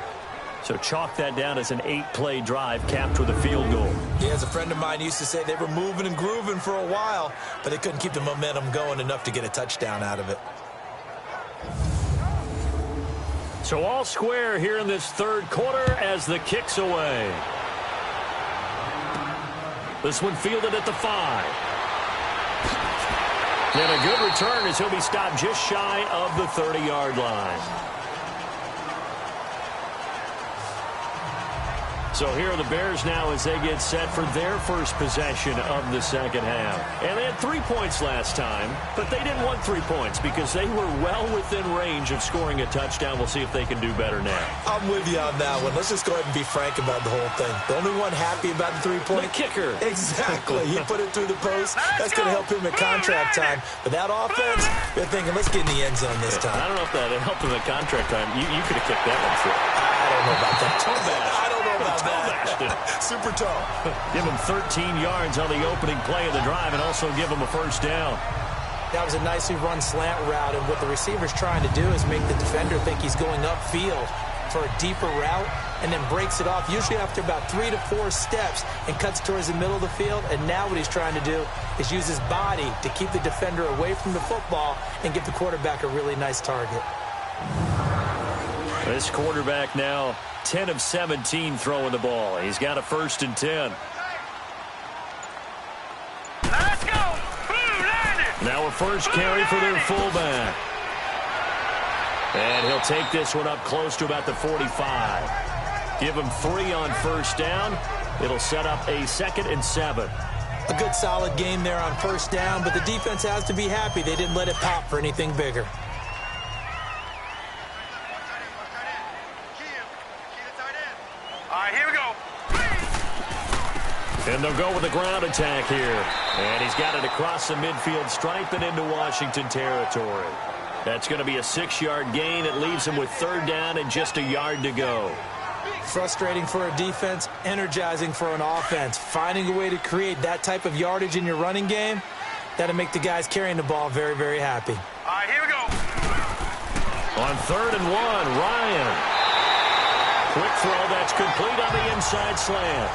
So chalk that down as an 8-play drive capped with a field goal. Yeah, as a friend of mine used to say, they were moving and grooving for a while, but they couldn't keep the momentum going enough to get a touchdown out of it. So all square here in this third quarter as the kick's away. This one fielded at the 5. And a good return as he'll be stopped just shy of the 30-yard line. So here are the Bears now as they get set for their first possession of the second half. And they had 3 points last time, but they didn't want 3 points because they were well within range of scoring a touchdown. We'll see if they can do better now. I'm with you on that one. Let's just go ahead and be frank about the whole thing. The only one happy about the 3-point? The kicker. Exactly. He put it through the post. That's going to help him at contract time. But that offense, they're thinking, let's get in the end zone this time. I don't know if that helped him at contract time. You could have kicked that one through. I don't know about that. I don't know about that. Super tall. Give him 13 yards on the opening play of the drive and also give him a first down. That was a nicely run slant route, and what the receiver's trying to do is make the defender think he's going upfield for a deeper route and then breaks it off, usually after about 3 to 4 steps, and cuts towards the middle of the field. And now what he's trying to do is use his body to keep the defender away from the football and give the quarterback a really nice target. This quarterback now 10 of 17 throwing the ball. He's got a 1st and 10. Let's go. Now a first carry for their fullback. And he'll take this one up close to about the 45. Give him 3 on first down. It'll set up a 2nd and 7. A good solid game there on first down, but the defense has to be happy they didn't let it pop for anything bigger. All right, here we go. And they'll go with a ground attack here. And he's got it across the midfield stripe and into Washington territory. That's going to be a 6-yard gain. It leaves him with 3rd down and just a yard to go. Frustrating for a defense, energizing for an offense. Finding a way to create that type of yardage in your running game, that'll make the guys carrying the ball very, very happy. All right, here we go. On 3rd and 1, Ryan. Quick throw that's complete on the inside slant.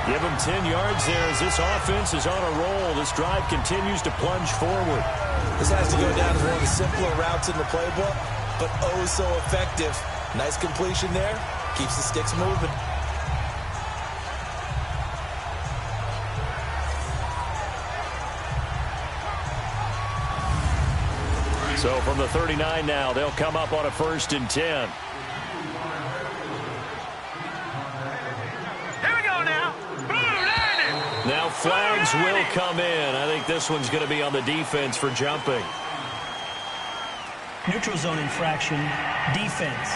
Give him 10 yards there as this offense is on a roll. This drive continues to plunge forward. This has to go down as one of the simpler routes in the playbook, but oh so effective. Nice completion there. Keeps the sticks moving. So from the 39 now, they'll come up on a 1st and 10. Now flags will come in. I think this one's going to be on the defense for jumping. Neutral zone infraction, defense.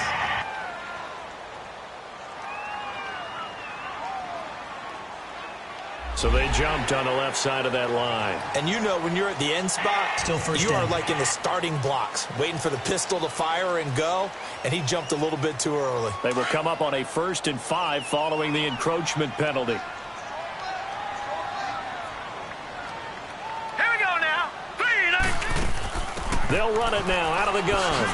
So they jumped on the left side of that line. And you know when you're at the end spot, Still first you down. are like in the starting blocks, waiting for the pistol to fire and go, and he jumped a little bit too early. They will come up on a 1st and 5 following the encroachment penalty. They'll run it now out of the gun.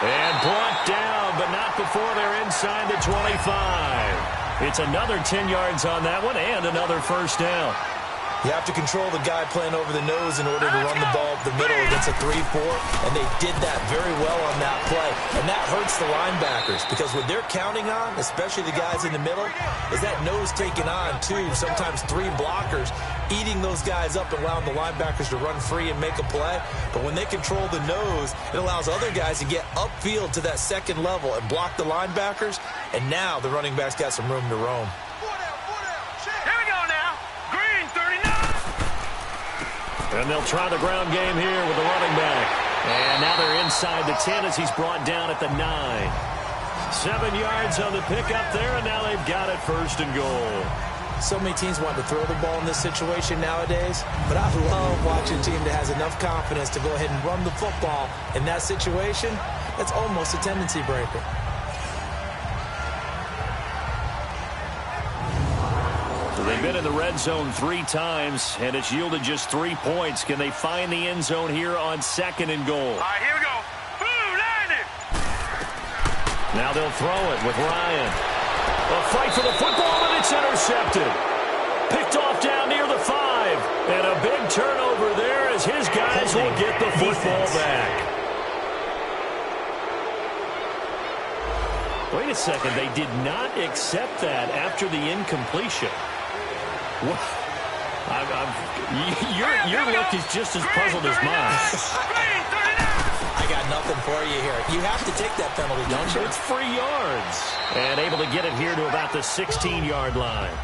And brought down, but not before they're inside the 25. It's another 10 yards on that one and another first down. You have to control the guy playing over the nose in order to run the ball up the middle against a 3-4, and they did that very well on that play. And that hurts the linebackers because what they're counting on, especially the guys in the middle, is that nose taking on 2, sometimes 3 blockers, eating those guys up and allowing the linebackers to run free and make a play. But when they control the nose, it allows other guys to get upfield to that second level and block the linebackers, and now the running backs got some room to roam. And they'll try the ground game here with the running back. And now they're inside the 10 as he's brought down at the 9. 7 yards on the pickup there, and now they've got it first and goal. So many teams want to throw the ball in this situation nowadays, but I love watching a team that has enough confidence to go ahead and run the football in that situation. That's almost a tendency breaker. They've been in the red zone 3 times, and it's yielded just 3 points. Can they find the end zone here on 2nd and goal? All right, here we go. Boom, landed. Now they'll throw it with Ryan. A fight for the football, and it's intercepted. Picked off down near the 5. And a big turnover there as his guys will get the football back. Wait a second. They did not accept that after the incompletion. Your look is just as puzzled as mine. I got nothing for you here. You have to take that penalty, don't you? It's 3 yards. And able to get it here to about the 16-yard line.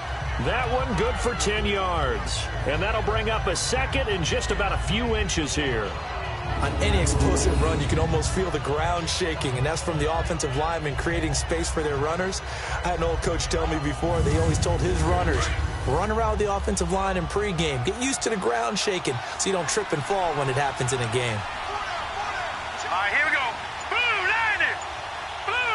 That one good for 10 yards. And that'll bring up a second and just about a few inches here. On any explosive run, you can almost feel the ground shaking, and that's from the offensive linemen creating space for their runners. I had an old coach tell me before, they always told his runners, run around the offensive line in pregame. Get used to the ground shaking so you don't trip and fall when it happens in a game. All right, here we go. Blue 90. Blue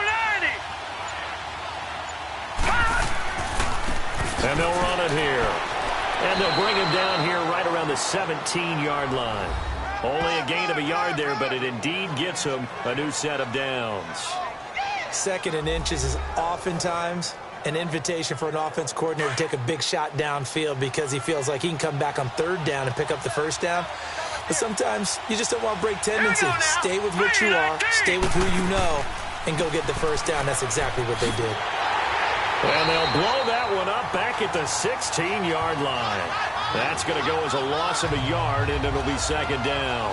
90. And they'll run it here. And they'll bring him down here right around the 17-yard line. Only a gain of a yard there, but it indeed gets him a new set of downs. 2nd and inches is oftentimes an invitation for an offense coordinator to take a big shot downfield because he feels like he can come back on 3rd down and pick up the first down. But sometimes you just don't want to break tendency. Stay with what you are, stay with who you know, and go get the first down. That's exactly what they did. And they'll blow that one up back at the 16-yard line. That's going to go as a loss of a yard, and it'll be 2nd down.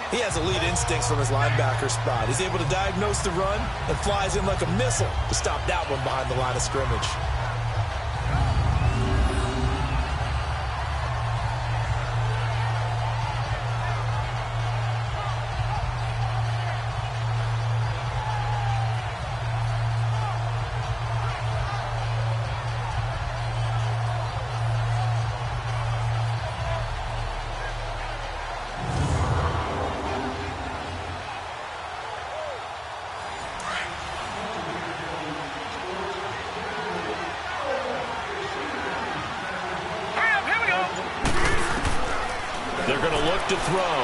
He has elite instincts from his linebacker spot. He's able to diagnose the run and flies in like a missile to stop that one behind the line of scrimmage. They're going to look to throw.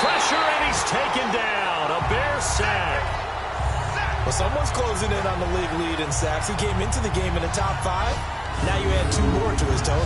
Pressure, and he's taken down. A Bear sack. Well, someone's closing in on the league lead in sacks. He came into the game in the top 5. Now you add 2 more to his total.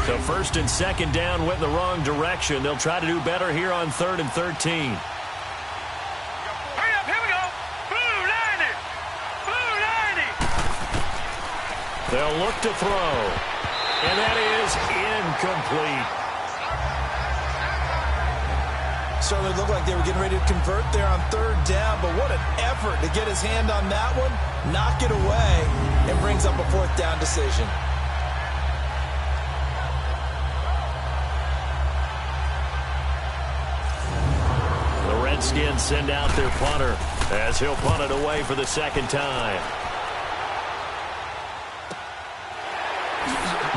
So 1st and 2nd down went in the wrong direction. They'll try to do better here on 3rd and 13. Hurry up, here we go. Blue 90. Blue 90. They'll look to throw. And that is incomplete. Certainly looked like they were getting ready to convert there on 3rd down, but what an effort to get his hand on that one, knock it away, and brings up a 4th down decision. Redskins send out their punter as he'll punt it away for the 2nd time.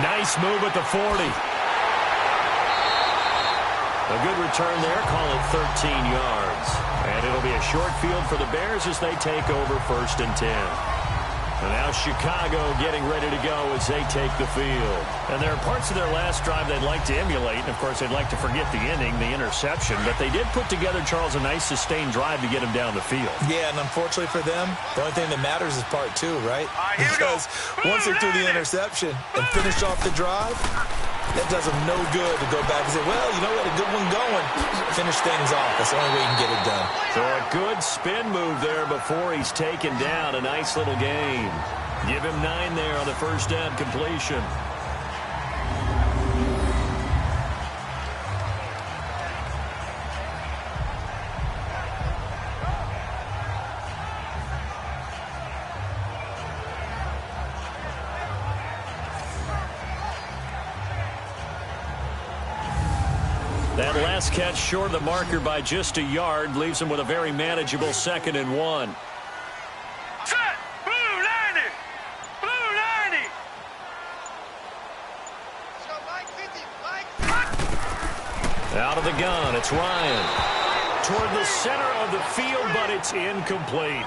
Nice move at the 40. A good return there, call it 13 yards. And it'll be a short field for the Bears as they take over 1st and 10. And now Chicago getting ready to go as they take the field. And there are parts of their last drive they'd like to emulate. And, of course, they'd like to forget the inning, the interception. But they did put together, Charles, a nice sustained drive to get him down the field. Yeah, and unfortunately for them, the only thing that matters is part 2, right? Because once they threw the interception and finished off the drive, that does them no good to go back and say, well, you know what, a good one going. Finish things off. That's the only way you can get it done. So a good spin move there before he's taken down. A nice little gain. Give him 9 there on the first down completion. That last catch short of the marker by just a yard leaves him with a very manageable 2nd and 1. Set. Blue 90. Blue 90. Out of the gun, it's Ryan. Toward the center of the field, but it's incomplete.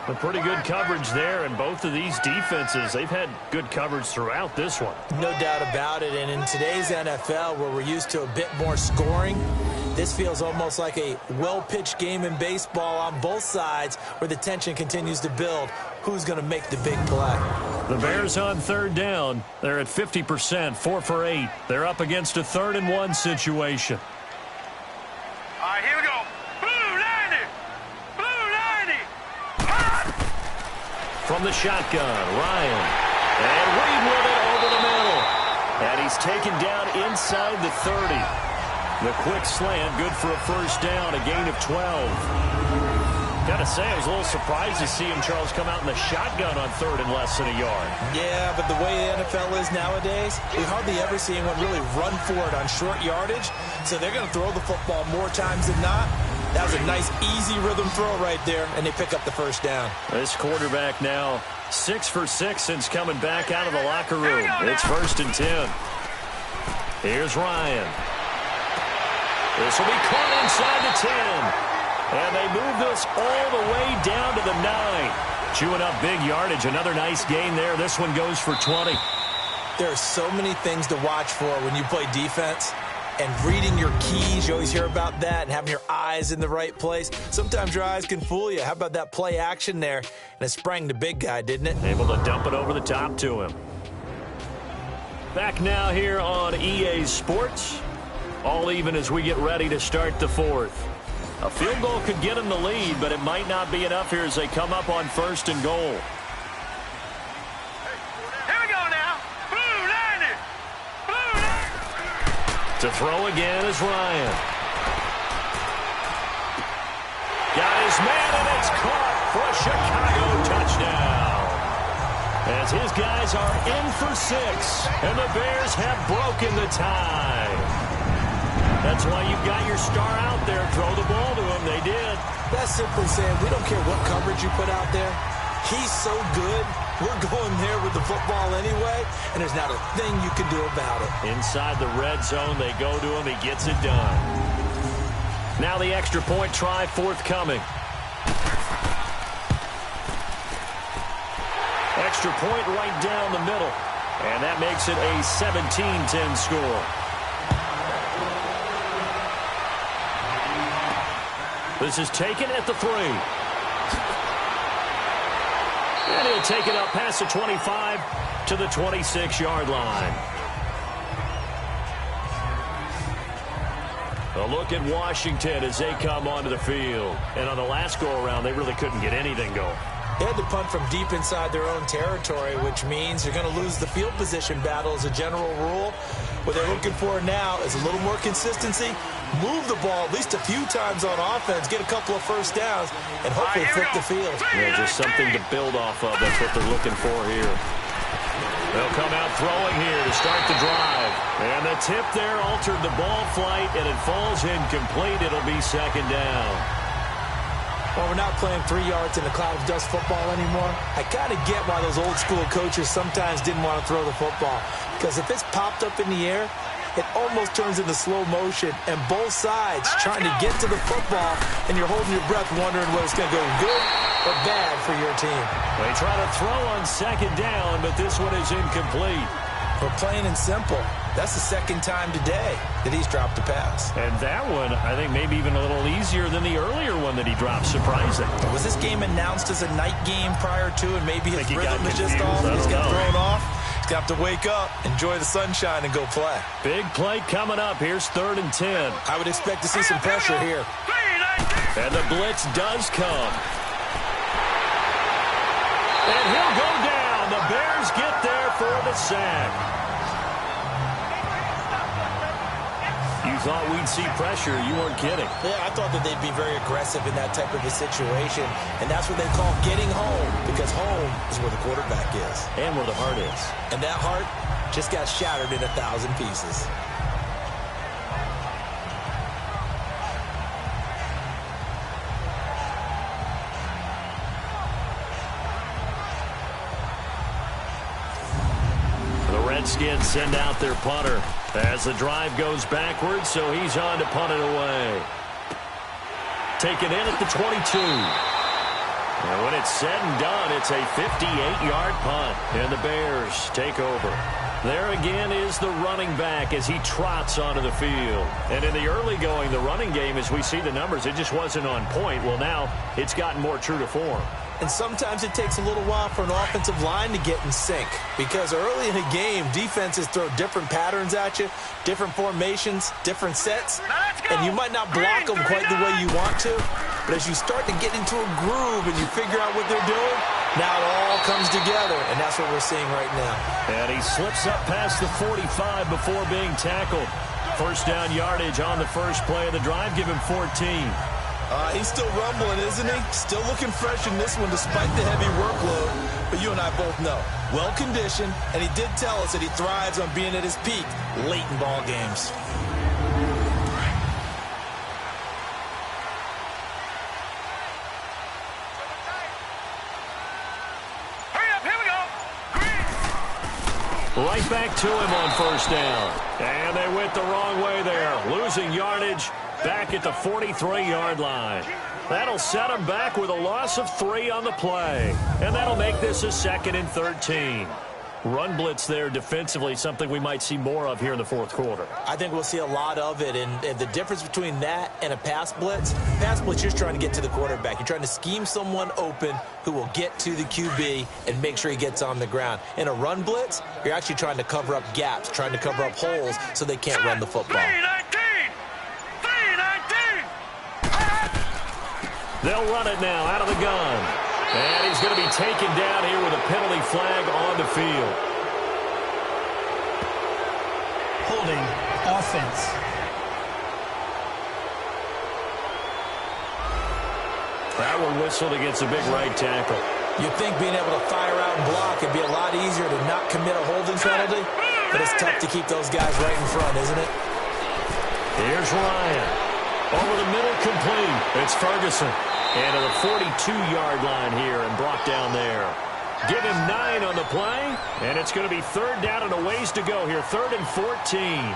A pretty good coverage there, and both of these defenses, they've had good coverage throughout this one. No doubt about it, and in today's NFL, where we're used to a bit more scoring, this feels almost like a well-pitched game in baseball on both sides where the tension continues to build. Who's going to make the big play? The Bears on 3rd down. They're at 50%, 4 for 8. They're up against a 3rd and 1 situation. All right, here we go. From the shotgun, Ryan. And Reed with it over the middle. And he's taken down inside the 30. The quick slant, good for a first down, a gain of 12. Got to say, I was a little surprised to see him, Charles, come out in the shotgun on 3rd and less than a yard. Yeah, but the way the NFL is nowadays, we hardly ever see anyone really run for it on short yardage. So they're going to throw the football more times than not. That was a nice, easy rhythm throw right there, and they pick up the first down. This quarterback now 6 for 6 since coming back out of the locker room. It's 1st and 10. Here's Ryan. This will be caught inside the 10. And they move this all the way down to the 9. Chewing up big yardage. Another nice gain there. This one goes for 20. There are so many things to watch for when you play defense. And reading your keys, you always hear about that, and having your eyes in the right place. Sometimes your eyes can fool you. How about that play action there? And it sprang the big guy, didn't it? Able to dump it over the top to him. Back now here on EA Sports. All even as we get ready to start the 4th. A field goal could get them the lead, but it might not be enough here as they come up on 1st and goal. Here we go now. Blue 90. Blue 90. To throw again is Ryan. Got his man, and it's caught for a Chicago touchdown. As his guys are in for 6, and the Bears have broken the tie. That's why you've got your star out there. Throw the ball to him. They did. That's simply saying we don't care what coverage you put out there. He's so good. We're going there with the football anyway, and there's not a thing you can do about it. Inside the red zone, they go to him. He gets it done. Now the extra point try forthcoming. Extra point right down the middle. And that makes it a 17-10 score. This is taken at the 3. And he'll take it up past the 25 to the 26-yard line. A look at Washington as they come onto the field. And on the last go-around, they really couldn't get anything going. They had to punt from deep inside their own territory, which means you're going to lose the field position battle as a general rule. What they're looking for now is a little more consistency, move the ball at least a few times on offense, get a couple of first downs, and hopefully flip the field. Yeah, just something to build off of. That's what they're looking for here. They'll come out throwing here to start the drive. And the tip there altered the ball flight, and it falls incomplete. It'll be second down. Well, we're not playing 3 yards in a cloud of dust football anymore. I kind of get why those old school coaches sometimes didn't want to throw the football. Because if it's popped up in the air, it almost turns into slow motion. And both sides trying to get to the football, and you're holding your breath wondering whether it's going to go good or bad for your team. They try to throw on second down, but this one is incomplete. But plain and simple, that's the second time today that he's dropped a pass. And that one, I think, maybe even a little easier than the earlier one that he dropped. Surprising. Was this game announced as a night game prior to, and maybe his rhythm is just off? He's got thrown off. He's got to wake up, enjoy the sunshine, and go play. Big play coming up. Here's 3rd and 10. I would expect to see some pressure here. And the blitz does come. And he'll go down. The Bears get there for the sack. You thought we'd see pressure. You weren't kidding. Yeah, I thought that they'd be very aggressive in that type of a situation, and that's what they call getting home, because home is where the quarterback is. And where the heart is. And that heart just got shattered in 1,000 pieces. Redskins send out their punter as the drive goes backwards, so he's on to punt it away. Taken in at the 22. And when it's said and done, it's a 58-yard punt, and the Bears take over. There again is the running back as he trots onto the field. And in the early going, the running game, as we see the numbers, it just wasn't on point. Well, now it's gotten more true to form. And sometimes it takes a little while for an offensive line to get in sync, because early in a game, defenses throw different patterns at you, different formations, different sets, and you might not block them quite the way you want to, but as you start to get into a groove and you figure out what they're doing, now it all comes together, and that's what we're seeing right now. And he slips up past the 45 before being tackled. First down yardage on the first play of the drive. Give him 14. He's still rumbling, isn't he? Still looking fresh in this one despite the heavy workload. But you and I both know, well-conditioned, and he did tell us that he thrives on being at his peak late in ball games. Hurry up, here we go. Right back to him on first down. And they went the wrong way there, losing yardage. Back at the 43-yard line. That'll set them back with a loss of 3 on the play. And that'll make this a 2nd and 13. Run blitz there defensively, something we might see more of here in the fourth quarter. I think we'll see a lot of it, and the difference between that and a pass blitz, you're just trying to get to the quarterback. You're trying to scheme someone open who will get to the QB and make sure he gets on the ground. In a run blitz, you're actually trying to cover up gaps, trying to cover up holes so they can't run the football. They'll run it now out of the gun. And he's going to be taken down here with a penalty flag on the field. Holding offense. That one whistled against a big right tackle. You'd think being able to fire out and block would be a lot easier to not commit a holding penalty, but it's tough to keep those guys right in front, isn't it? Here's Ryan. Over the middle, complete. It's Ferguson. And to the 42-yard line here and brought down there. Give him 9 on the play, and it's going to be 3rd down and a ways to go here. 3rd and 14.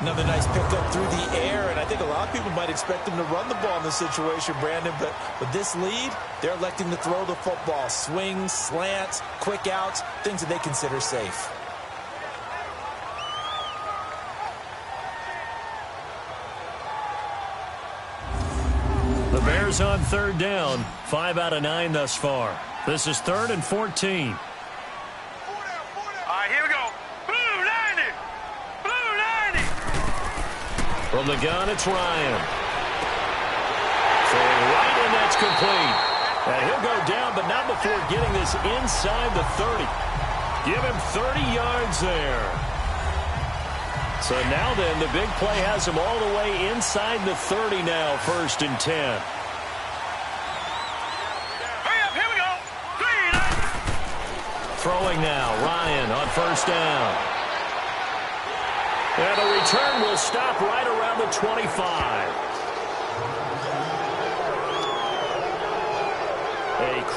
Another nice pickup through the air, and I think a lot of people might expect them to run the ball in this situation, Brandon, but with this lead, they're electing to throw the football. Swings, slants, quick outs, things that they consider safe. The Bears on 3rd down, 5 out of 9 thus far. This is 3rd and 14. All right, here we go. Blue 90. Blue 90. From the gun, it's Ryan. Throwing right, and that's complete. And he'll go down, but not before getting this inside the 30. Give him 30 yards there. So now then, the big play has him all the way inside the 30 now, 1st and 10. Hurry up, here we go. 3. Throwing now, Ryan on 1st down. And the return will stop right around the 25.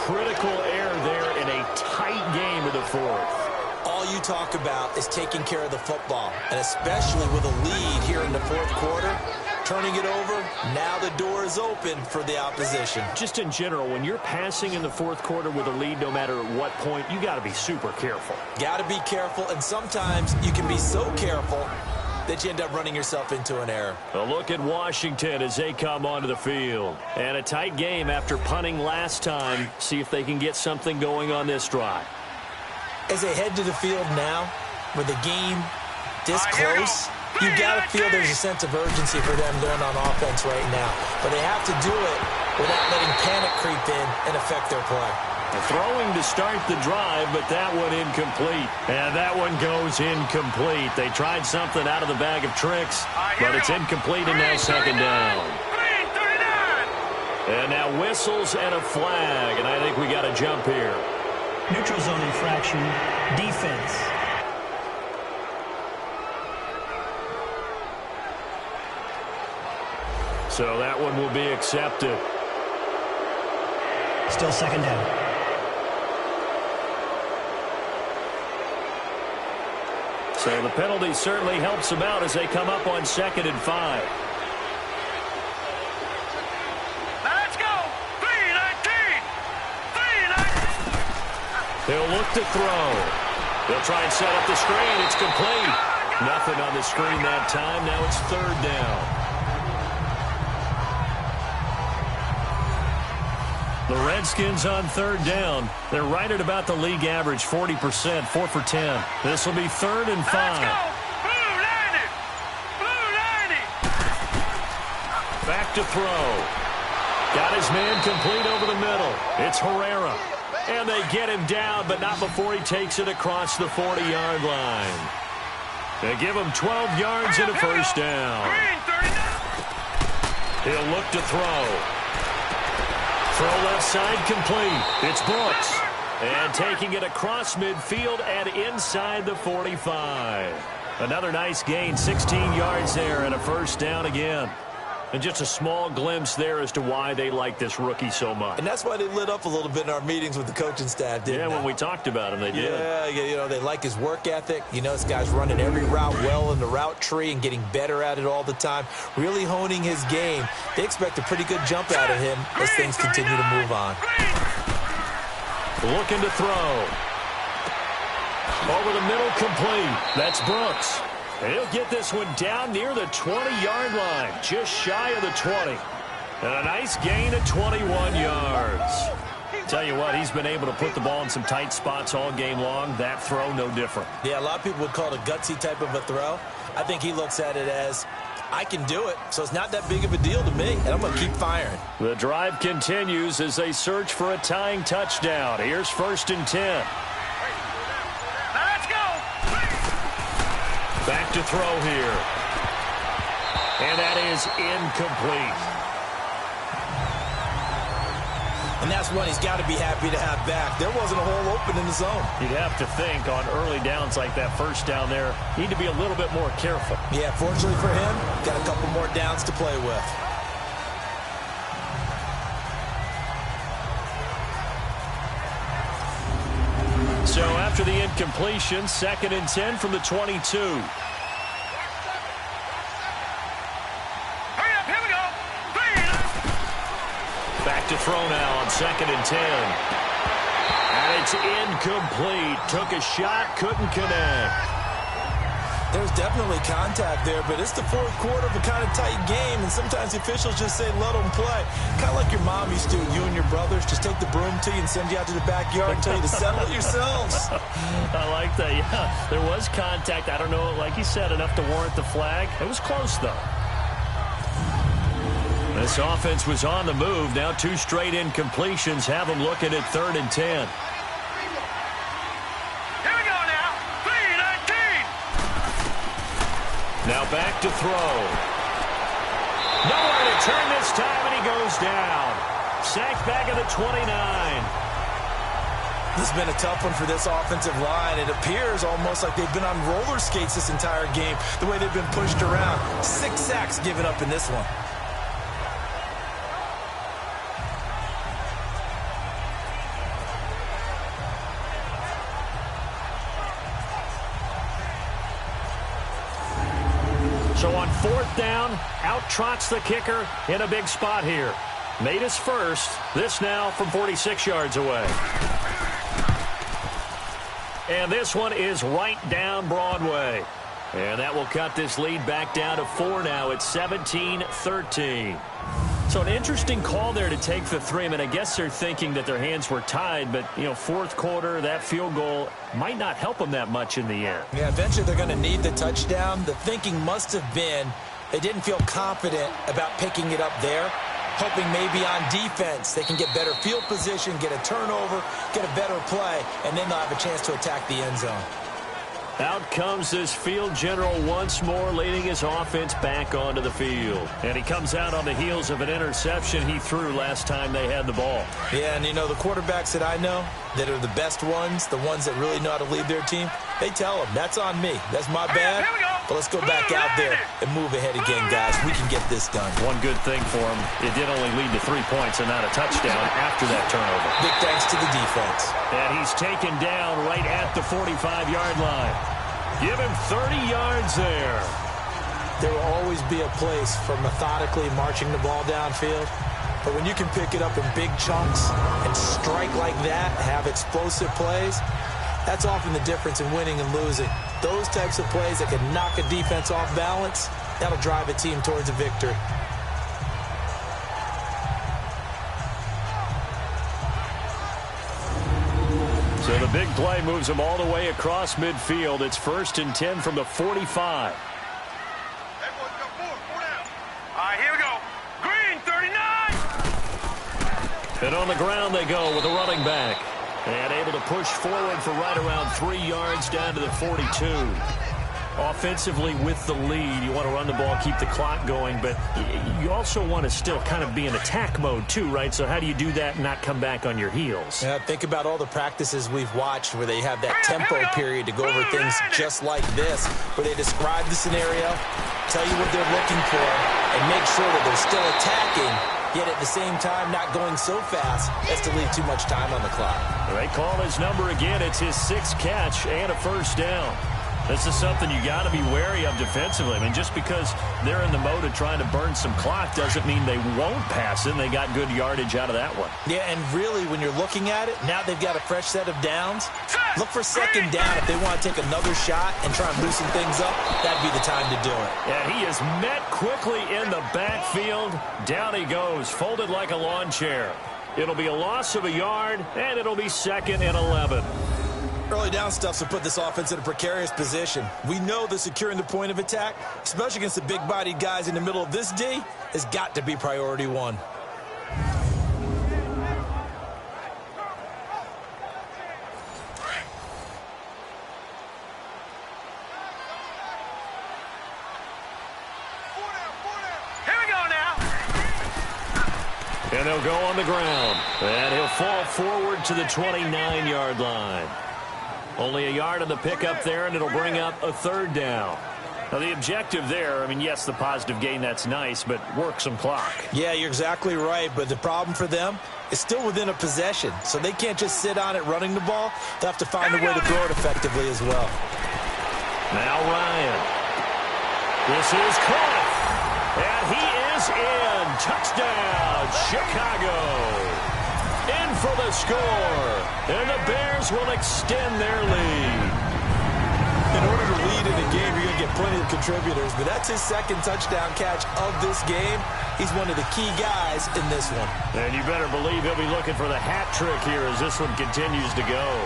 critical error there in a tight game of the fourth. All you talk about is taking care of the football, and especially with a lead here in the fourth quarter, turning it over, now the door is open for the opposition. Just in general, when you're passing in the fourth quarter with a lead, no matter at what point, you got to be super careful. Got to be careful, and sometimes you can be so careful that you end up running yourself into an error. A look at Washington as they come onto the field. And a tight game after punting last time. See if they can get something going on this drive. As they head to the field now, with the game this close, you got to feel there's a sense of urgency for them going on offense right now. But they have to do it without letting panic creep in and affect their play. Throwing to start the drive, but that one incomplete. And that one goes incomplete. They tried something out of the bag of tricks, but it's incomplete and now second down. And now whistles and a flag, and I think we got a jump here. Neutral zone infraction, defense. So that one will be accepted. Still second down. So the penalty certainly helps them out as they come up on 2nd and 5. Let's go. 3-19. 3-19. He'll look to throw. They'll try and set up the screen. It's complete. Nothing on the screen that time. Now it's 3rd down. The Redskins on 3rd down. They're right at about the league average, 40%, 4 for 10. This will be 3rd and 5. Let's go. Blue 90. Blue 90. Back to throw. Got his man complete over the middle. It's Herrera. And they get him down, but not before he takes it across the 40-yard line. They give him 12 yards and a first down. He'll look to throw. Throw left side complete. It's Brooks. And taking it across midfield and inside the 45. Another nice gain, 16 yards there and a first down again. And just a small glimpse there as to why they like this rookie so much. And that's why they lit up a little bit in our meetings with the coaching staff, didn't they? Yeah, when we talked about him, they did. Yeah, you know, they like his work ethic. You know, this guy's running every route well in the route tree and getting better at it all the time, really honing his game. They expect a pretty good jump out of him as things continue to move on. Looking to throw. Over the middle, complete. That's Brooks. And he'll get this one down near the 20-yard line, just shy of the 20. And a nice gain of 21 yards. Tell you what, he's been able to put the ball in some tight spots all game long. That throw, no different. Yeah, a lot of people would call it a gutsy type of a throw. I think he looks at it as, I can do it, so it's not that big of a deal to me, and I'm going to keep firing. The drive continues as they search for a tying touchdown. Here's 1st and 10. Let's go. Back to throw here. And that is incomplete. And that's one he's got to be happy to have back. There wasn't a hole open in the zone. You'd have to think on early downs like that first down there, need to be a little bit more careful. Yeah, fortunately for him, got a couple more downs to play with. So after the incompletion, 2nd and 10 from the 22. Hurry up, here we go. 3-19. Back to throw now on 2nd and 10. And it's incomplete. Took a shot, couldn't connect. There's definitely contact there, but it's the fourth quarter of a kind of tight game, and sometimes the officials just say, let them play. Kind of like your mom used to, you and your brothers, just take the broom to you and send you out to the backyard and tell you to settle it yourselves. I like that, yeah. There was contact. I don't know, like you said, enough to warrant the flag. It was close, though. This offense was on the move. Now 2 straight incompletions have them looking at 3rd and 10. Now back to throw. Nowhere to turn this time, and he goes down. Sacked back at the 29. This has been a tough one for this offensive line. It appears almost like they've been on roller skates this entire game, the way they've been pushed around. 6 sacks given up in this one. So on fourth down, out trots the kicker in a big spot here. Made his first. This now from 46 yards away. And this one is right down Broadway. And that will cut this lead back down to 4 now. It's 17-13. So an interesting call there to take the 3. I mean, I guess they're thinking that their hands were tied, but, you know, fourth quarter, that field goal might not help them that much in the end. Yeah, eventually they're going to need the touchdown. The thinking must have been they didn't feel confident about picking it up there, hoping maybe on defense they can get better field position, get a turnover, get a better play, and then they'll have a chance to attack the end zone. Out comes this field general once more, leading his offense back onto the field. And he comes out on the heels of an interception he threw last time they had the ball. Yeah, and you know, the quarterbacks that I know that are the best ones, the ones that really know how to lead their team, they tell them, that's on me. That's my bad. But let's go back out there and move ahead again, guys. We can get this done. One good thing for him, it did only lead to 3 points and not a touchdown after that turnover. Big thanks to the defense. And he's taken down right at the 45-yard line. Give him 30 yards there. There will always be a place for methodically marching the ball downfield. But when you can pick it up in big chunks and strike like that, have explosive plays, that's often the difference in winning and losing. Those types of plays that can knock a defense off balance, that'll drive a team towards a victory. So the big play moves them all the way across midfield. It's 1st and 10 from the 45. All right, here we go. Green, 39. And on the ground they go with a running back. And able to push forward for right around 3 yards down to the 42. Offensively with the lead, you want to run the ball, keep the clock going, but you also want to still kind of be in attack mode too, right? So how do you do that and not come back on your heels? Yeah, think about all the practices we've watched where they have that tempo period to go over things just like this, where they describe the scenario, tell you what they're looking for, and make sure that they're still attacking, yet at the same time not going so fast as to leave too much time on the clock. They call his number again. It's his 6th catch and a first down. This is something you got to be wary of defensively. I mean, just because they're in the mode of trying to burn some clock doesn't mean they won't pass it. And they got good yardage out of that one. Yeah, and really, when you're looking at it, now they've got a fresh set of downs. Look for second down if they want to take another shot and try and loosen things up. That'd be the time to do it. And he is met quickly in the backfield. Down he goes, folded like a lawn chair. It'll be a loss of a yard, and it'll be 2nd and 11. Early down stuff will put this offense in a precarious position. We know that securing the point of attack, especially against the big-bodied guys in the middle of this D, has got to be priority one. Here we go now. And he'll go on the ground. And he'll fall forward to the 29-yard line. Only a yard on the pickup there, and it'll bring up a 3rd down. Now, the objective there, I mean, yes, the positive gain, that's nice, but work some clock. Yeah, you're exactly right, but the problem for them is still within a possession, so they can't just sit on it running the ball. They'll have to find a way to throw it effectively as well. Now Ryan. This is caught, and he is in. Touchdown, Chicago. In for the score, and the Bears will extend their lead. In order to lead in a game, you're going to get plenty of contributors, but that's his 2nd touchdown catch of this game. He's one of the key guys in this one. And you better believe he'll be looking for the hat trick here as this one continues to go.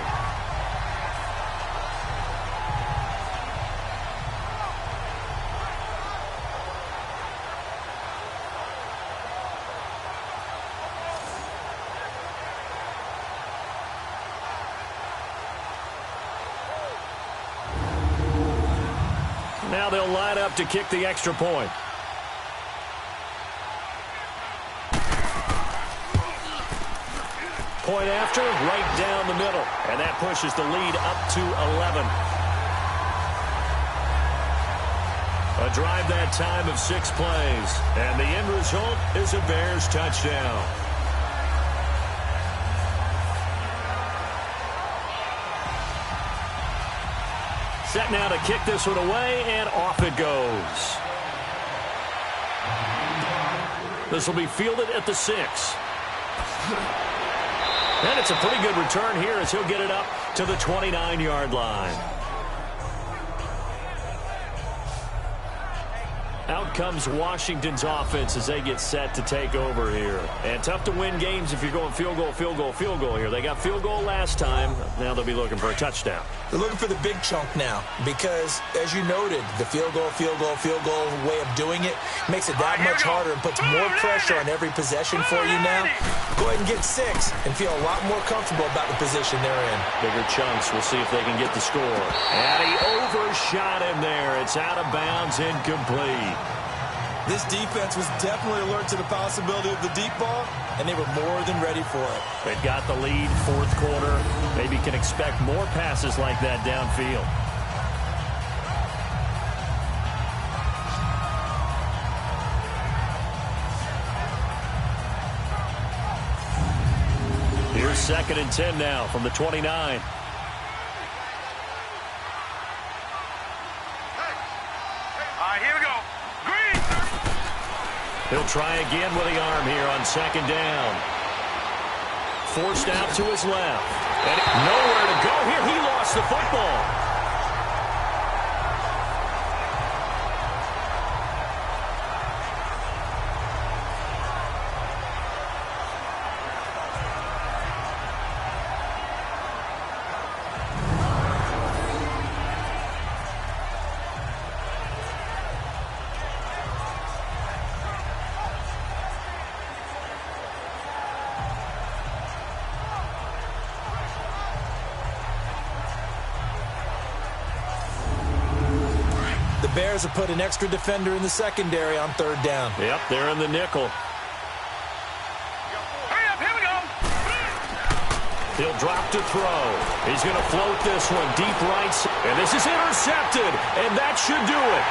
Now they'll line up to kick the extra point. Point after, right down the middle. And that pushes the lead up to 11. A drive that time of 6 plays. And the end result is a Bears touchdown. Set now to kick this one away, and off it goes. This will be fielded at the 6. And it's a pretty good return here as he'll get it up to the 29-yard line. Out comes Washington's offense as they get set to take over here. And tough to win games if you're going field goal, field goal, field goal here. They got field goal last time. Now they'll be looking for a touchdown. They're looking for the big chunk now because, as you noted, the field goal way of doing it makes it that much harder and puts more pressure on every possession for you now. Go ahead and get 6 and feel a lot more comfortable about the position they're in. Bigger chunks. We'll see if they can get the score. And he overshot him there. It's out of bounds, incomplete. This defense was definitely alert to the possibility of the deep ball, and they were more than ready for it. They've got the lead, fourth quarter. Maybe can expect more passes like that downfield. Here's 2nd and 10 now from the 29. Here we go. He'll try again with the arm here on 2nd down. Forced out to his left. And nowhere to go here. He lost the football. Bears have put an extra defender in the secondary on 3rd down. Yep, they're in the nickel. Hurry up, here we go. He'll drop to throw. He's going to float this one deep right. And this is intercepted. And that should do it.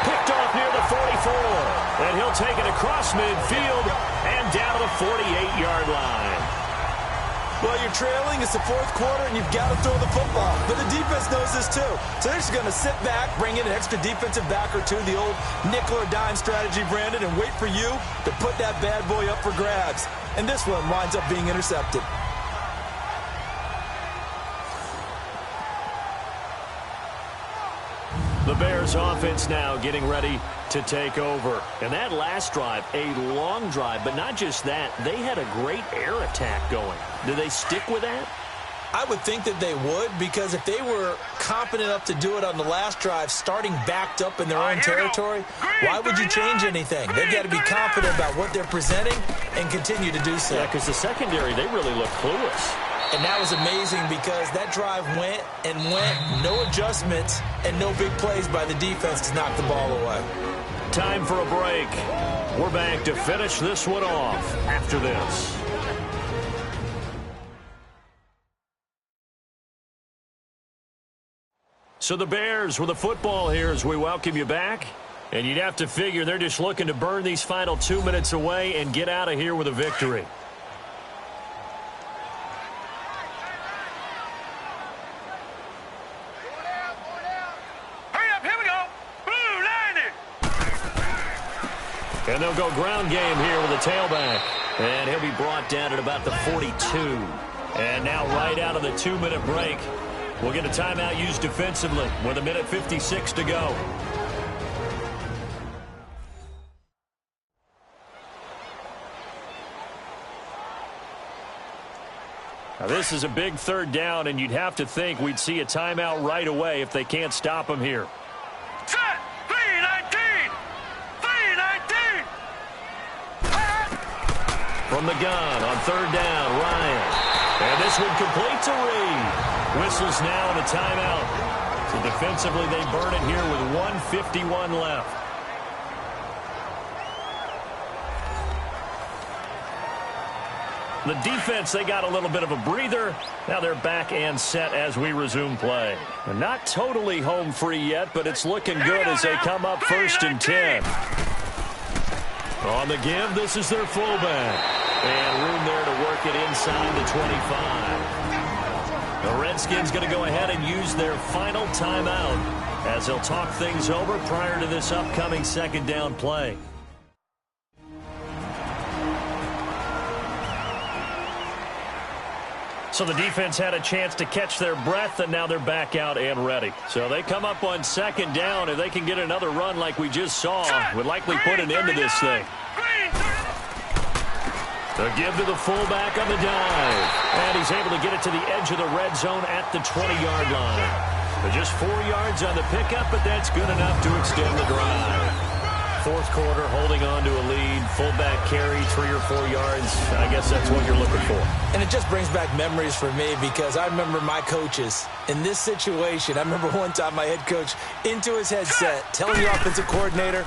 Picked off near the 44. And he'll take it across midfield and down to the 48-yard line. Well, you're trailing. It's the 4th quarter, and you've got to throw the football. But the defense knows this, too. So they're just going to sit back, bring in an extra defensive back or two, the old nickel or dime strategy, Brandon, and wait for you to put that bad boy up for grabs. And this one winds up being intercepted. The Bears offense now getting ready to take over. And that last drive, a long drive, but not just that. They had a great air attack going. Do they stick with that? I would think that they would, because if they were confident enough to do it on the last drive, starting backed up in their own territory, why would you change anything? They've got to be confident about what they're presenting and continue to do so. Yeah, because the secondary, they really look clueless. And that was amazing because that drive went and went, no adjustments, and no big plays by the defense to knock the ball away. Time for a break. We're back to finish this one off after this. So the Bears with the football here as we welcome you back. And you'd have to figure they're just looking to burn these final 2 minutes away and get out of here with a victory. And they'll go ground game here with a tailback. And he'll be brought down at about the 42. And now right out of the 2-minute break, we'll get a timeout used defensively with 1:56 to go. Now this is a big 3rd down, and you'd have to think we'd see a timeout right away if they can't stop them here. Set! 3-19! 3-19! From the gun on 3rd down, Ryan. And this one complete to Reed. Whistles now and a timeout. So defensively they burn it here with 1:51 left. The defense, they got a little bit of a breather. Now they're back and set as we resume play. And not totally home free yet, but it's looking good as they come up 1st and 10. On the give, this is their fullback. And room there to work it inside the 25. The Redskins going to go ahead and use their final timeout as they'll talk things over prior to this upcoming 2nd down play. So the defense had a chance to catch their breath, and now they're back out and ready. So they come up on second down. If they can get another run like we just saw, would likely put an end to this thing. The give to the fullback on the dive. And he's able to get it to the edge of the red zone at the 20-yard line. But just 4 yards on the pickup, but that's good enough to extend the drive. Fourth quarter, holding on to a lead. Fullback carry, 3 or 4 yards. I guess that's what you're looking for. And it just brings back memories for me because I remember my coaches in this situation. I remember one time my head coach into his headset telling the offensive coordinator,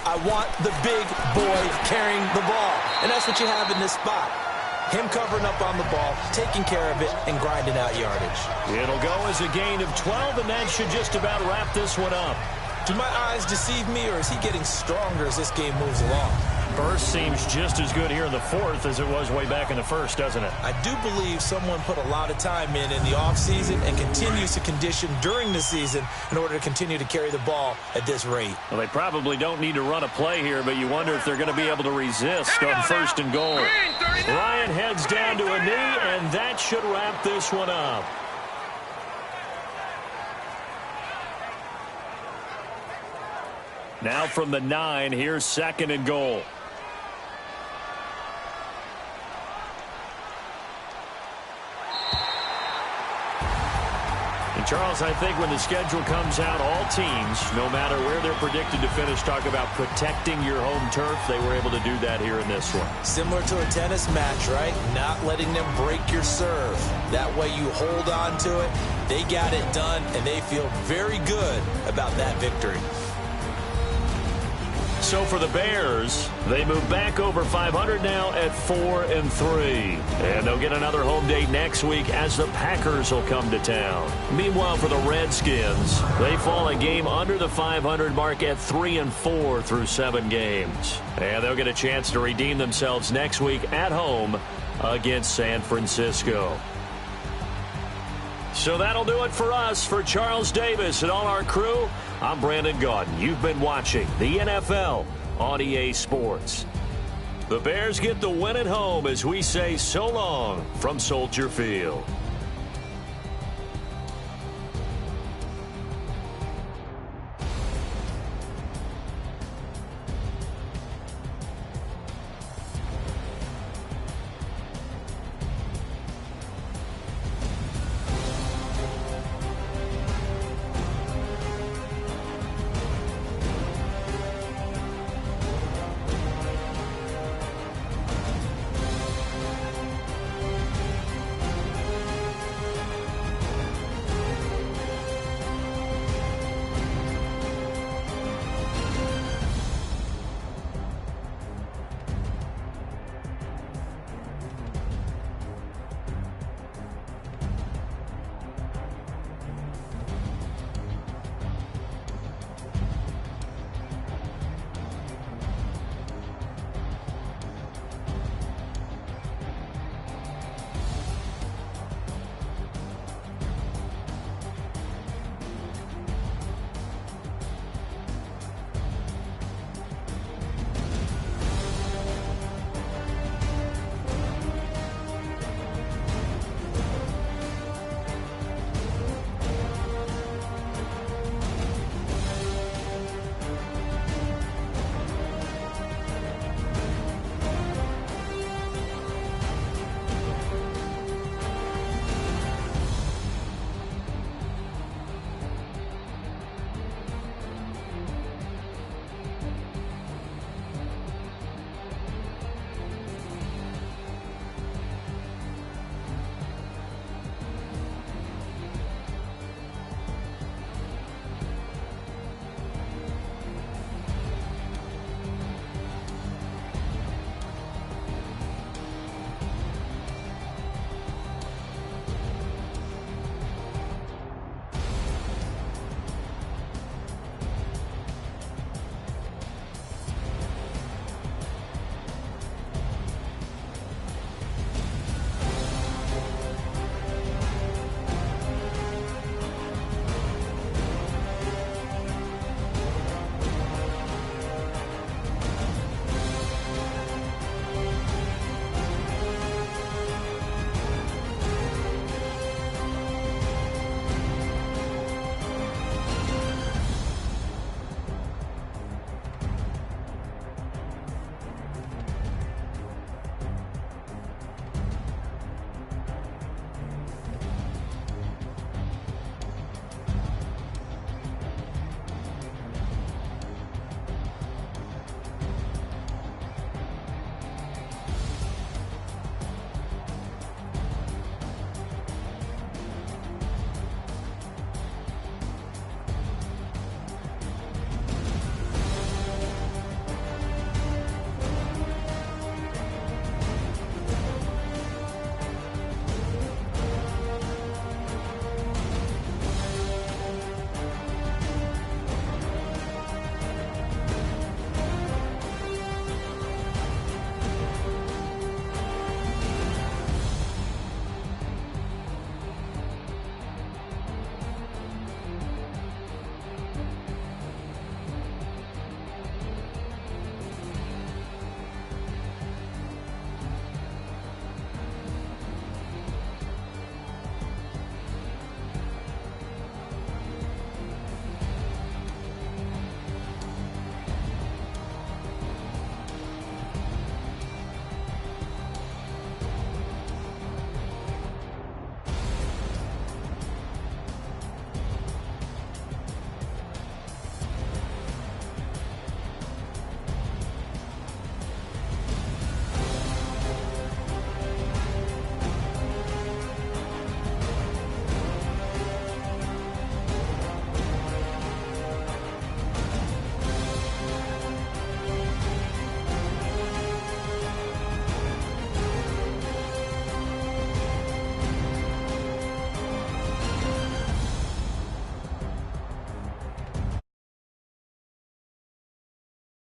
I want the big boy carrying the ball. And that's what you have in this spot. Him covering up on the ball, taking care of it, and grinding out yardage. It'll go as a gain of 12, and that should just about wrap this one up. Do my eyes deceive me, or is he getting stronger as this game moves along? Burst seems just as good here in the fourth as it was way back in the first, doesn't it? I do believe someone put a lot of time in the offseason and continues to condition during the season in order to continue to carry the ball at this rate. Well, they probably don't need to run a play here, but you wonder if they're going to be able to resist on first and goal. Ryan heads down to a knee, and that should wrap this one up. Now from the 9, here's second and goal. And Charles, I think when the schedule comes out, all teams, no matter where they're predicted to finish, talk about protecting your home turf. They were able to do that here in this one. Similar to a tennis match, right? Not letting them break your serve. That way you hold on to it. They got it done, and they feel very good about that victory. So for the Bears, they move back over 500 now at 4-3. And they'll get another home date next week as the Packers will come to town. Meanwhile, for the Redskins, they fall a game under the 500 mark at 3-4 through 7 games. And they'll get a chance to redeem themselves next week at home against San Francisco. So that'll do it for us. For Charles Davis and all our crew, I'm Brandon Gaudin. You've been watching the NFL on EA Sports. The Bears get the win at home as we say so long from Soldier Field.